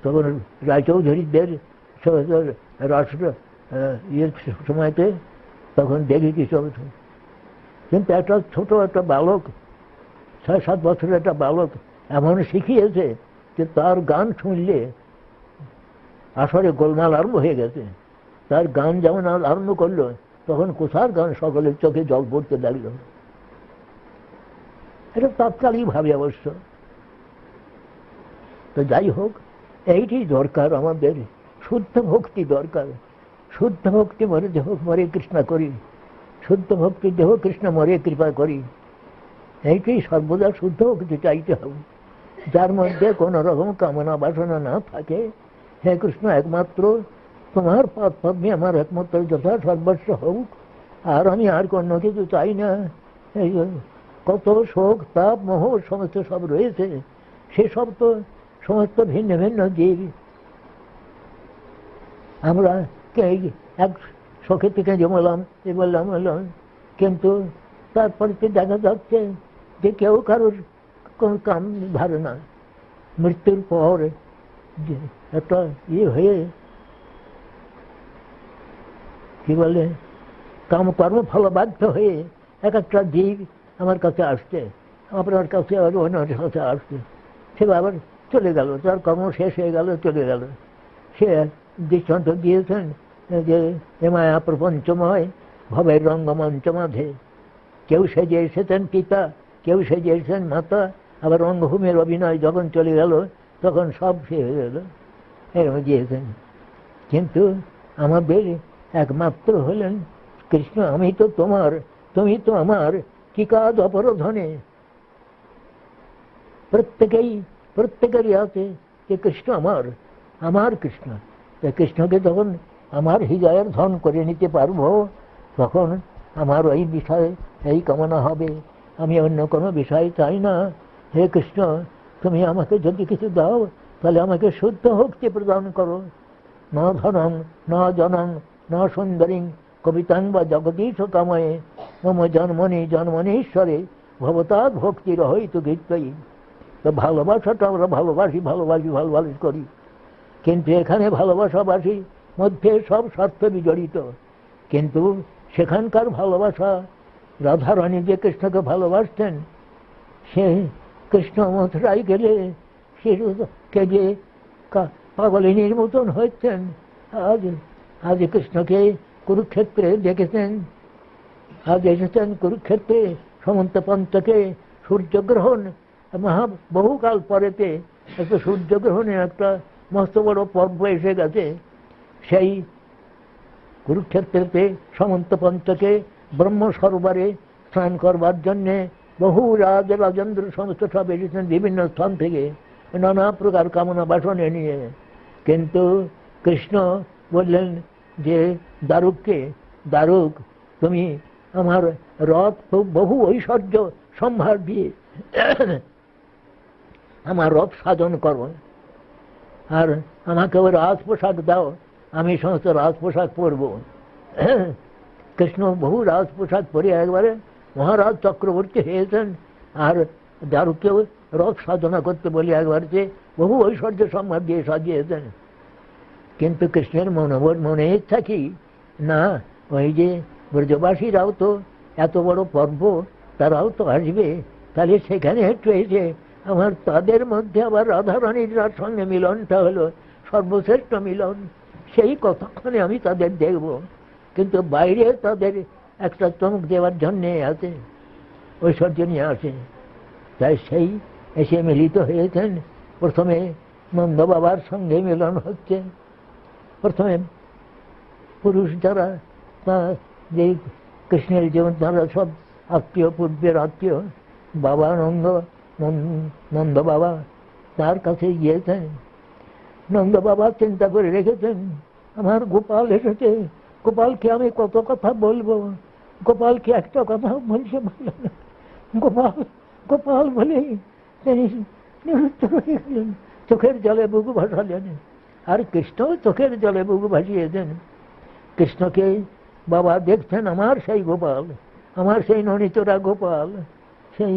তখন রায়চৌধুরীদের রাষ্ট্র ইয়ের সময়তে তখন দেখেছি সব। কিন্তু একটা ছোট একটা বালক, 6-7 বছরের একটা বালক এমন শিখিয়েছে যে তার গান শুনলে আসরে গোলমাল আরম্ভ হয়ে গেছে। তার গান যেমন আরম্ভ করলো, তখন কোথার গান সকলের চোখে জল পড়তে লাগলো। এটা তাৎকালিক ভাবে অবশ্য। তো যাই হোক, এইটি দরকার আমাদের, শুদ্ধ ভক্তি দরকার। শুদ্ধ ভক্তি মরে দেহ মরে কৃষ্ণ করি, শুদ্ধ ভক্তি দেহ কৃষ্ণ মরে কৃপা করি। এইটাই সর্বদা শুদ্ধ ভক্তি চাইতে হবে, যার মধ্যে কোন রকম কামনা বাসনা না থাকে। হে কৃষ্ণ, একমাত্র তোমার পদ পদ্মে আমার একমাত্র যথা সর্বস্ব হোক, আর আমি আর কোনো কিছু চাই না। এই কত শোক তাপ মোহ সমস্ত সব রয়েছে, সেসব তো সমস্ত ভিন্ন ভিন্ন জীব। আমরা এক শোকে থেকে জমলাম, এ বললাম বললাম, কিন্তু তারপরে দেখা যাচ্ছে যে কেউ কারোর কোন কাম ধারে না। মৃত্যুর পর একটা ইয়ে হয়ে কি বলে কর্ম ফলবাধ্য হয়ে এক একটা জীব আমার কাছে আসছে, আপনার কাছে আর অন্যের কাছে আসছে, সে আবার চলে গেল, তার কর্ম শেষ হয়ে গেল, চলে গেল। সে দৃষ্টান্ত দিয়েছেন যে এ মায়া প্রপঞ্চময় ভবের রঙ্গমঞ্চ মাঝে, কেউ সেজে এসেছেন পিতা, কেউ সেজে এসেছেন মাতা, আবার রঙ্গভূমির অভিনয় যখন চলে গেল তখন সব শেষ হয়ে গেল, এরকম দিয়েছেন। কিন্তু আমাদের একমাত্র হলেন কৃষ্ণ। আমি তো তোমার, তুমি তো আমার, কি কাজ অপরধনে। প্রত্যেকেরই আছে যে কৃষ্ণ আমার, আমার কৃষ্ণ। কৃষ্ণকে যখন আমার হৃদয়ের ধন করে নিতে পারবো, তখন আমার ওই বিষয়ে এই কামনা হবে, আমি অন্য কোনো বিষয় চাই না। হে কৃষ্ণ, তুমি আমাকে যদি কিছু দাও, তাহলে আমাকে শুদ্ধ ভক্তি প্রদান করো। না ধনং না জনং না সুন্দরীং কবিতাং বা জগদীশ কাময়ে, মম জন্মনি জন্মনীশ্বরে ভবতাৎ ভক্তির হইতু গীতই। তো ভালোবাসাটা আমরা ভালোবাসি করি, কিন্তু এখানে ভালোবাসাবাসী মধ্যে সব স্বার্থ বিজড়িত। কিন্তু সেখানকার ভালোবাসা, রাধারানী যে কৃষ্ণকে ভালোবাসতেন, সে কৃষ্ণ মথুরায় গেলে সে যে পাগলিনীর মতন হয়েছেন, আজ কৃষ্ণকে কুরুক্ষেত্রে দেখেছেন, আজ এসেছেন কুরুক্ষেত্রে সমন্ত পঞ্চকে সূর্যগ্রহণ বহুকাল পরেতে একটা সূর্যগ্রহণে একটা মস্ত বড় পর্ব এসে গেছে। সেই কুরুক্ষেত্রেতে সমন্ত পঞ্চকে ব্রহ্ম সরোবরে স্নান করবার জন্যে বহু রাজেন্দ্র সমস্ত সব এসেছেন বিভিন্ন স্থান থেকে নানা প্রকার কামনা বাসনে নিয়ে। কিন্তু কৃষ্ণ বললেন যে দারুককে, দারুক তুমি আমার রথ বহু ঐশ্বর্য সম্ভার দিয়ে আমার রথ সাধন করো, আর আমাকে ওই রাজ পোশাক দাও, আমি সমস্ত রাজ পোশাক পরব। কৃষ্ণ বহু রাজ পোশাক পরে একবারে মহারাজ চক্রবর্তী হয়েছেন, আর দারুকেও রথ সাধনা করতে বলে একবার যে বহু ঐশ্বর্য সম্মান দিয়ে সাজিয়েছেন। কিন্তু কৃষ্ণের মনে ইচ্ছা কি না, ওই যে ব্রজবাসীরাও তো এত বড় পর্ব, তারাও তো আসবে, তাহলে সেখানে একটু এসে আমার তাদের মধ্যে আবার রাধারানীর সঙ্গে মিলনটা হলো সর্বশ্রেষ্ঠ মিলন, সেই কতক্ষণে আমি তাদের দেখব। কিন্তু বাইরে তাদের একটা চমক দেওয়ার জন্যে আছে, ঐশ্বর্য নিয়ে আসে। তাই সেই এসে মিলিত হয়েছেন। প্রথমে নন্দ বাবার সঙ্গে মিলন হচ্ছে। প্রথমে পুরুষ যারা যে কৃষ্ণের যেমন তারা সব আত্মীয়, পূর্বের আত্মীয়, বাবা নন্দ বাবা তার কাছে গিয়েছেন। নন্দ বাবা চিন্তা করে রেখেছেন, আমার গোপাল এসেছে, গোপালকে আমি কত কথা বলবো, গোপালকে একটা কথা বলছে বললেন গোপাল গোপাল বলে তিনি নিরুত্তর হয়ে গেলেন, চোখের জলে বুক ভাসালেন। আর কৃষ্ণ চোখের জলে বুক ভাসিয়েছেন। কৃষ্ণকে বাবা দেখছেন, আমার সেই গোপাল, আমার সেই ননিতরা গোপাল, সেই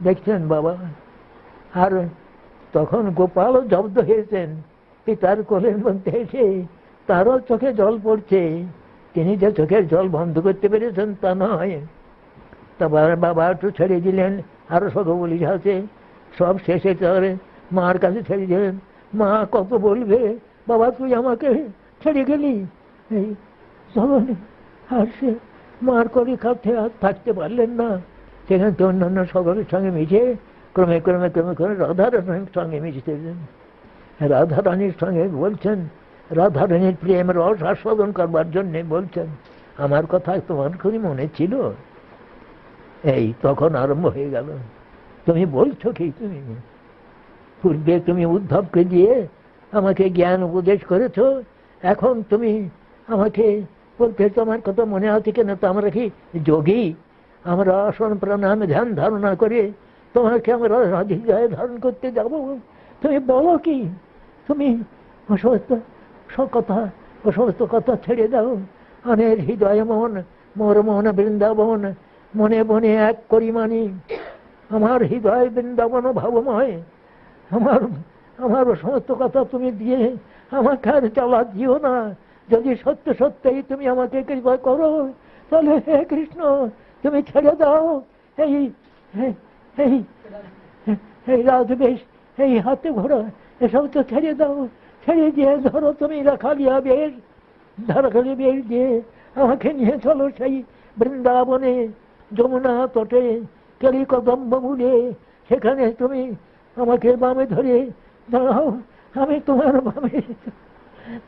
দেখছেন বাবা। আর তখন গোপালও জব্দ হয়েছেন পিতার কোলের মধ্যে এসে, তারও চোখে জল পড়ছে। তিনি যে চোখের জল বন্ধ করতে পেরেছেন তা নয়। তারপর বাবা একটু ছেড়ে দিলেন, আরো সকলি আছে, সব শেষে তার মার কাছে ছেড়ে দিলেন। মা কত বলবে, বাবা তুই আমাকে ছেড়ে গেলি, এই চলনি। আর সে মার করে কাছে আর থাকতে পারলেন না। সেখানে তো অন্যান্য সকলের সঙ্গে মিশে ক্রমে ক্রমে ক্রমে ক্রমে রাধারানীর সঙ্গে মিশতে দিলেন। রাধারানীর সঙ্গে বলছেন, রাধারানীর প্রেম রস আস্বাদন করবার জন্য বলছেন, আমার কথা তোমার খুবই মনে ছিল। এই তখন আরম্ভ হয়ে গেল, তুমি বলছো কি, তুমি পূর্বে তুমি উদ্ধবকে দিয়ে আমাকে জ্ঞান উপদেশ করেছো, এখন তুমি আমাকে বলতে তোমার কথা মনে আছে কেন? তো আমরা কি যোগী? আমরা আসন প্রাণায়াম ধ্যান ধারণা করে তোমাকে আমরা হৃদয়ে ধারণ করতে যাব? তুমি বলো কি? তুমি সমস্ত কথা ছেড়ে দাও। আনের হৃদয় মন মোর মন বৃন্দাবন, মনে মনে এক করি মানি, আমার হৃদয় বৃন্দাবন ভাবময়। আমার সমস্ত কথা তুমি দিয়ে আমাকে আর জ্বালা দিও না। যদি সত্য সত্যই তুমি আমাকে কৃপা করো, তাহলে হে কৃষ্ণ তুমি ছেড়ে দাও এই এই এই রাজবেশ, এই হাতে ঘোড়া, এসব তো ছেড়ে দাও। ছেড়ে দিয়ে ধরো তুমি রাখালিয়া বেশ, ধারাখালি বেশ দিয়ে আমাকে নিয়ে চলো সেই বৃন্দাবনে, যমুনা তটে কেলি কদম্ব মূলে, সেখানে তুমি আমাকে বামে ধরে দাঁড়াও, আমি তোমার বামে,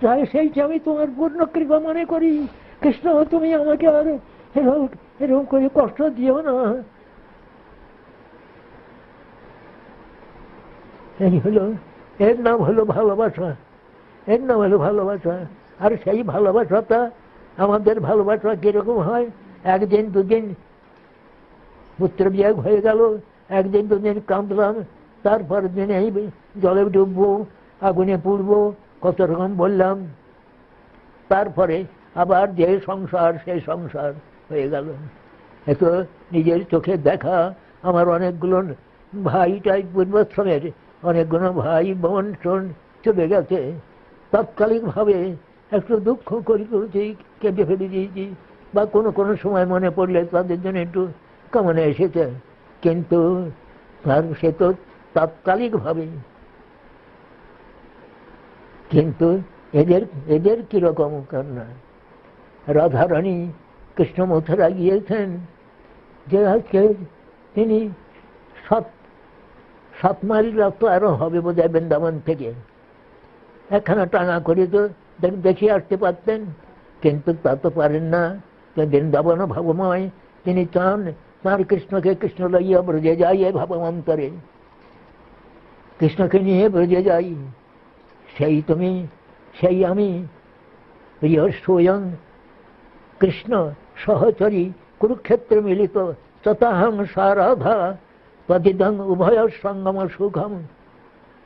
তাই সেইটা আমি তোমার পূর্ণ কৃপা মনে করি। কৃষ্ণ তুমি আমাকে আর এরকম করে কষ্ট দিও না। এই হলো, এর নাম হলো ভালোবাসা, এর নাম হলো ভালোবাসা। আর সেই ভালোবাসাটা, আমাদের ভালোবাসা কিরকম হয়, একদিন দুদিন পুত্র বিয়োগ হয়ে গেল, একদিন দুদিন কাঁদলাম, তারপর দিন এই জলে ডুববো, আগুনে পুড়বো, কত রকম বললাম, তারপরে আবার যে সংসার সেই সংসার হয়ে গেল। এত নিজের চোখে দেখা, আমার অনেকগুলো ভাইটাই পূর্বাশ্রমের অনেকগুলো ভাই বোন টোন চলে গেছে, তাৎকালিকভাবে একটু দুঃখ করেছি, কেঁদে ফেলে দিয়েছি, বা কোনো সময় মনে পড়লে তাদের জন্য একটু কামনা এসেছে, কিন্তু তার সে তো তাৎকালিকভাবে। কিন্তু এদের কিরকম কান্না। রাধারানী কৃষ্ণ মথুরা গিয়েছেন, যে আজকে তিনি 7 মাইল রাস্তা আরো হবে বোধহয় বৃন্দাবন থেকে, একখানা টাঙা করে তো দেখে আসতে পারতেন, কিন্তু তা তো পারেন না। বৃন্দাবন ভাবময়, তিনি চান তাঁর কৃষ্ণকে কৃষ্ণ লইয়া ব্রজে যাই, এ ভাবমন্তরে কৃষ্ণকে নিয়ে ব্রজে যাই। সেই তুমি, সেই আমি, প্রিয় স্বয়ং কৃষ্ণ সহচরী কুরুক্ষেত্র মিলিত, তথাহং সারাধা তদিদং উভয় সঙ্গম সুখম,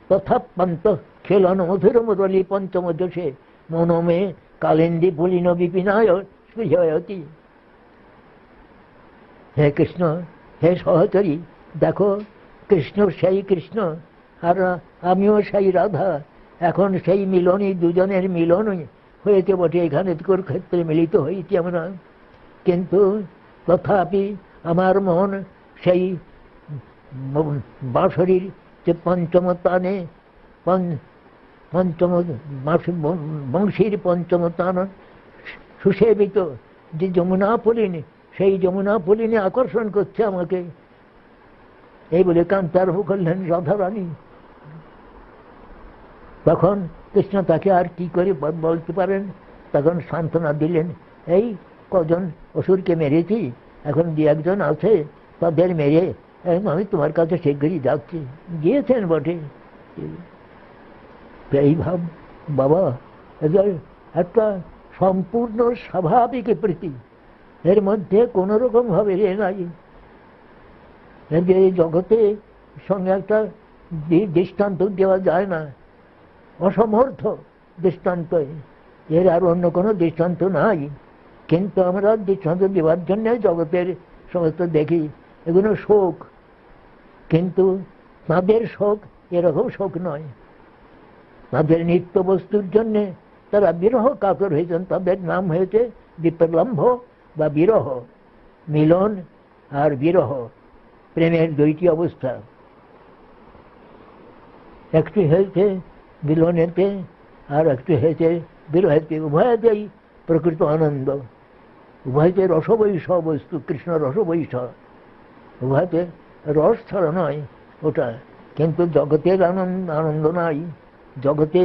তথা পান্ত খেলন মধুর মুরলী পঞ্চম যশে, মনোমে কালিন্দী পুলিন বিপিনায় স্পৃহয়তি। হে কৃষ্ণ, হে সহচরী, দেখো কৃষ্ণ সেই কৃষ্ণ আর আমিও সেই রাধা, এখন সেই মিলনই, দুজনের মিলনই হয়েছে বটে, এখানে কুরুক্ষেত্রে মিলিত হয়েছি আমরা। কিন্তু তথাপি আমার মন সেই বাঁশরীর যে পঞ্চম তানে, পঞ্চম বংশীর পঞ্চম তান সুসেবিত যে যমুনা পুলিনী, সেই যমুনা পুলিনী আকর্ষণ করছে আমাকে। এই বলে কান্তারভ করলেন রাধারানী। তখন কৃষ্ণ তাকে আর কি করে বলতে পারেন, তখন সান্ত্বনা দিলেন, এই কজন অসুরকে মেরেছি, এখন দু একজন আছে, তাদের মেরে আমি তোমার কাছে শীঘ্রই যাচ্ছি। গিয়েছেন বটে। এই ভাব বাবা, একটা সম্পূর্ণ স্বাভাবিক প্রীতি, এর মধ্যে কোন রকম ভাবে এ নাই। এই জগতে সঙ্গে একটা দৃষ্টান্ত দেওয়া যায় না, অসমর্থ দৃষ্টান্ত, এর আর অন্য কোনো দৃষ্টান্ত নাই। কিন্তু আমরা দৃষ্টান্ত দেওয়ার জন্য জগতের সমস্ত দেখি, এগুলো শোক, কিন্তু তাদের শোক এরকম শোক নয়। তাদের নিত্য বস্তুর জন্যে তারা বিরহ কাতর হয়েছেন, তাদের নাম হয়েছে বিপ্রলম্ভ বা বিরহ। মিলন আর বিরহ প্রেমের দুইটি অবস্থা, একটি হয়েছে মিলনেতে আর একটি হয়েছে বিরহেতে। উভয়তেই প্রকৃত আনন্দ, উভয়তে রসবৈষ বস্তু, কৃষ্ণ রসবৈষ, উভয়তে রস ছাড়া নয় ওটা। কিন্তু জগতের আনন্দ নাই, জগতে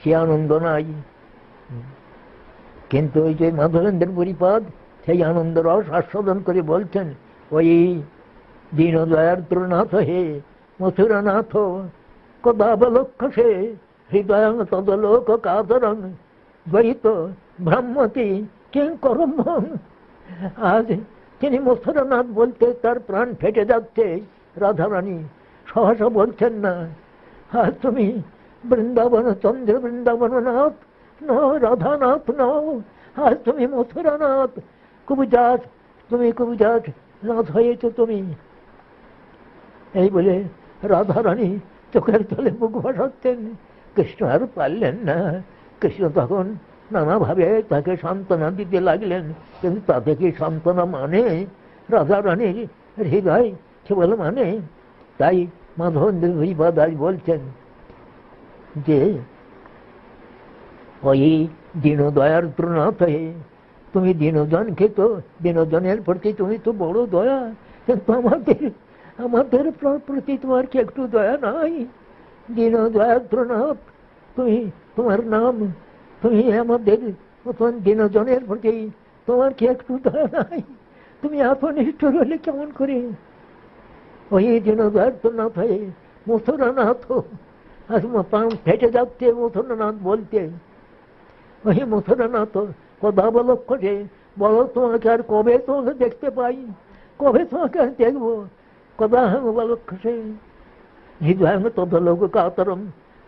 সে আনন্দ নাই। কিন্তু ওই যে মাধবেন্দ্র পরিপাদ সেই আনন্দ রস আস্বাদন করে বলছেন, ওই দীনদয়ার্দ্রনাথ হে মথুরনাথ কদাবলক্ষসে হৃদয়ং তদলোক কাতরং দ্বৈত ভ্রাম্যতি কিং করম। আজ তিনি মথুরনাথ বলতে তার প্রাণ ফেটে যাচ্ছে। রাধারানী সহসা বলছেন না, আজ তুমি বৃন্দাবন চন্দ্র বৃন্দাবননাথ ন, রাধানাথ ন, আজ তুমি মথুরানাথ, কুবজাত, তুমি কুবজাত নাথ হয়েছ তুমি। এই বলে রাধারানী চোখের তলে মুখ ভাসাচ্ছেন। কৃষ্ণ আর পারলেন না। কৃষ্ণ তখন নানাভাবে তাকে সান্ত্বনা দিতে লাগলেন, কিন্তু তাতে কি সান্ত্বনা মানে? রাধারানীর হৃদয় কেবল মানে? তাই মাধবেন্দ্র হরিপাদ আজ বলছেন যে ওই দীনদয়ার্দ্রনাথ হে, তুমি দীনজনকে তো, দীনজনের প্রতি তুমি তো বড় দয়া, কিন্তু আমাদের প্রতি তোমার কি একটু দয়া নাই? দীনদয়ার্দ্রনাথ তুমি, তোমার নাম, তুমি আমাদের মতন দীনজনের প্রতি তোমার কি একটু দয়া নাই? তুমি এত নিষ্ঠুর হলে কেমন করে? ওই দীনদয়ার্দ্রনাথ হয়ে মথুরানাথ, আজ প্রাণ ফেটে যাচ্ছে মথুরানাথ বলতে। ওই মথুরানাথ কদাবলক্ষসে, বলো তোমাকে আর কবে তোমাকে দেখতে পাই, কবে তোমাকে আর দেখবো? কদাহং বলক্ষসে হৃদয় তদলোক কাতরম,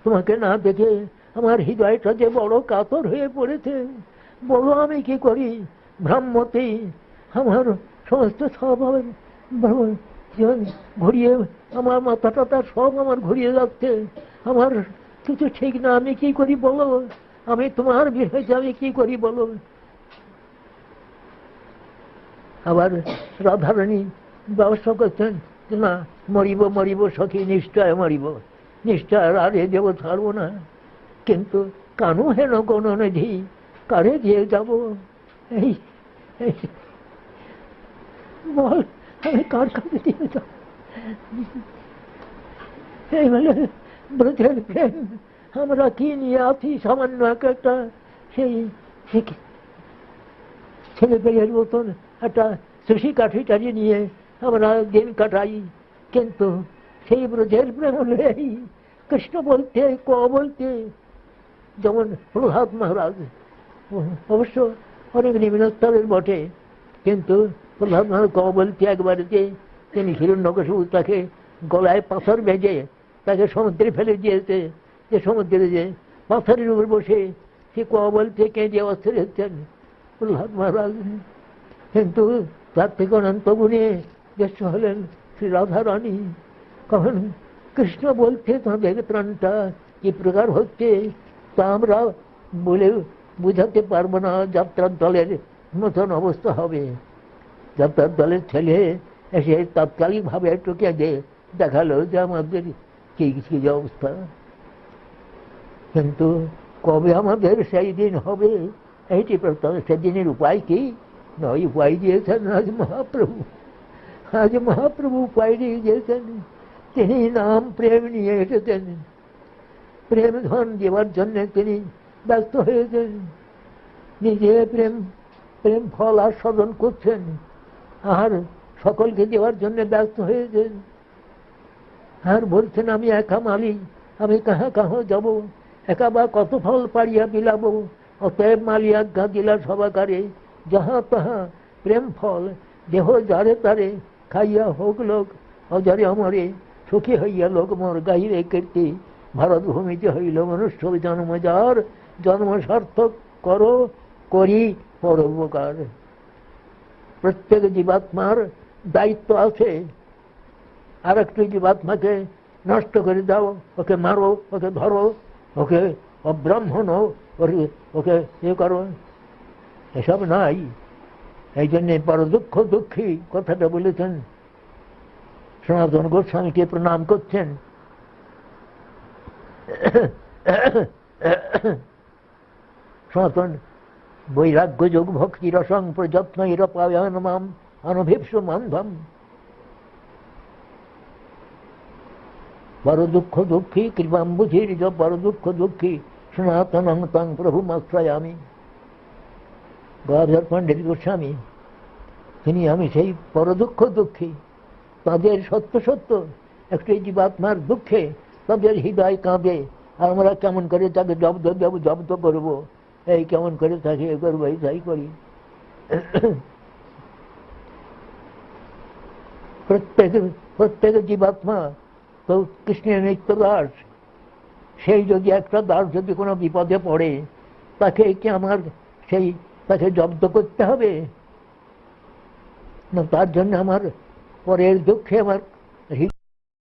তোমাকে না দেখে আমার হৃদয়টা যে বড় কাতর হয়ে পড়েছে। বলো আমি কি করি? ভ্রাম্যতি, আমার সমস্ত সব ঘুরিয়ে, আমার মাথাটা সব আমার ঘুরিয়ে যাচ্ছে, আমার কিছু ঠিক না, আমি কি করি বলো? আমি তোমার বিষয়টা আমি কি করি বলো? আবার রাধারানী ব্যবস্থা করছেন, না মরিব মরিব সখী, নিশ্চয় মরিব, নিশ্চয় আর এ দেব ছাড়বো না। কিন্তু কানু হেন কোন নিধি, কারে দিয়ে যাব? এই বল, আমি কার কাছে দিয়ে যাব? এই বলে ব্রজের প্রেম আমরা কি নিয়ে আছি? সামান্য একটা সেই ছেলে পেলের মতন একটা সুশি কাঠি নিয়ে আমরা দিন কাটাই। কিন্তু সেই ব্রজের প্রেম হলে এই কৃষ্ণ বলতে, ক বলতে, যেমন প্রহ্লাদ মহারাজ অবশ্য অনেক নিম্নস্তরের বটে, কিন্তু প্রহ্লাদ মহারাজ ক বলতে একবারে যে তিনি হিরণ্যকশিপু তাকে গলায় পাথর ভেজে তাকে সমুদ্রে ফেলে দিয়েছে, যে সমুদ্রে যে পাথরের উপর বসে সে ক বলতে কেঁদে অস্থির হচ্ছেন। প্রহ্লাদ মহারাজ। কিন্তু তার থেকে অনন্ত গুণে জ্যেষ্ঠ হলেন শ্রী রাধারানী। কখন কৃষ্ণ বলতে তাঁদের প্রাণটা কি প্রকার হচ্ছে তা আমরা বলে বুঝাতে পারবো না। যাত্রার দলের মতন অবস্থা হবে। যাত্রার দলের ছেলে এসে তাৎকালিকভাবে একটু কেঁদে দেখালো যে আমাদের কি কি অবস্থা। কিন্তু কবে আমাদের সেই দিন হবে এইটি প্রশ্ন। সেদিনের উপায় কি? নয়, উপায় দিয়েছেন আজ মহাপ্রভু। আজ মহাপ্রভু উপায় দিয়ে দিয়েছেন। তিনি নাম প্রেম নিয়ে এসেছেন। প্রেম ধন দেওয়ার জন্য তিনি ব্যস্ত হয়েছেন। নিজে প্রেম প্রেম ফল আস্বাদন করছেন আর সকলকে দেওয়ার জন্য ব্যস্ত হয়েছেন। আর বলছেন আমি একা মালিক, আমি কাহা কাহা যাব, একা বা কত ফল পাড়িয়া বিলাব। অতএব মালি আজ্ঞা দিলা সবাকারে, যাহা তাহা প্রেম ফল দেহ যারে তারে, খাইয়া হোক লোক অজারে অমরে, সুখী হইয়া লোক মোর গাহিরে কীর্তি। ভারত ভূমিতে হইল মনুষ্য জন্ম যার, জন্ম সার্থক করো করি পরোপকার। প্রত্যেক জীবাত্মার দায়িত্ব আছে। আর একটি জীবাত্মাকে নষ্ট করে দাও, ওকে মারো, ওকে ধরো, ওকে অব্রাহ্মণ, ওকে এ করো, এসব নাই। এই জন্যে বড় দুঃখ দুঃখী কথাটা বলেছেন। সনাতন গোস্বামীকে প্রণাম করছেন। সনাতন বৈরাগ্য যোগ ভক্তি রসং প্রযত্ন ইরপায়নমাম অনভিপ্সু মানভম। বড় দুঃখ দুঃখী কৃপাম্বুধির বড় দুঃখ দুঃখী সনাতনং তং প্রভুমাশ্রয়ামি। গদাধর পণ্ডিত গোস্বামী তিনি আমি সেই বড় দুঃখ দুঃখী। তাদের সত্য সত্য একটি জীবাত্মার দুঃখে তাদের হৃদয় কাঁদে। আর আমরা কেমন করে তাকে জব্দ করবো, এই কেমন করে তাকে এ করবো, এই তাই করি। প্রত্যেক জীবাত্মা তো কৃষ্ণের নিত্য দাস। সেই যদি একটা দাস যদি কোনো বিপদে পড়ে, তাকে কি আমার তাকে জব্দ করতে হবে না? তার জন্য আমার পরের দুঃখে আমার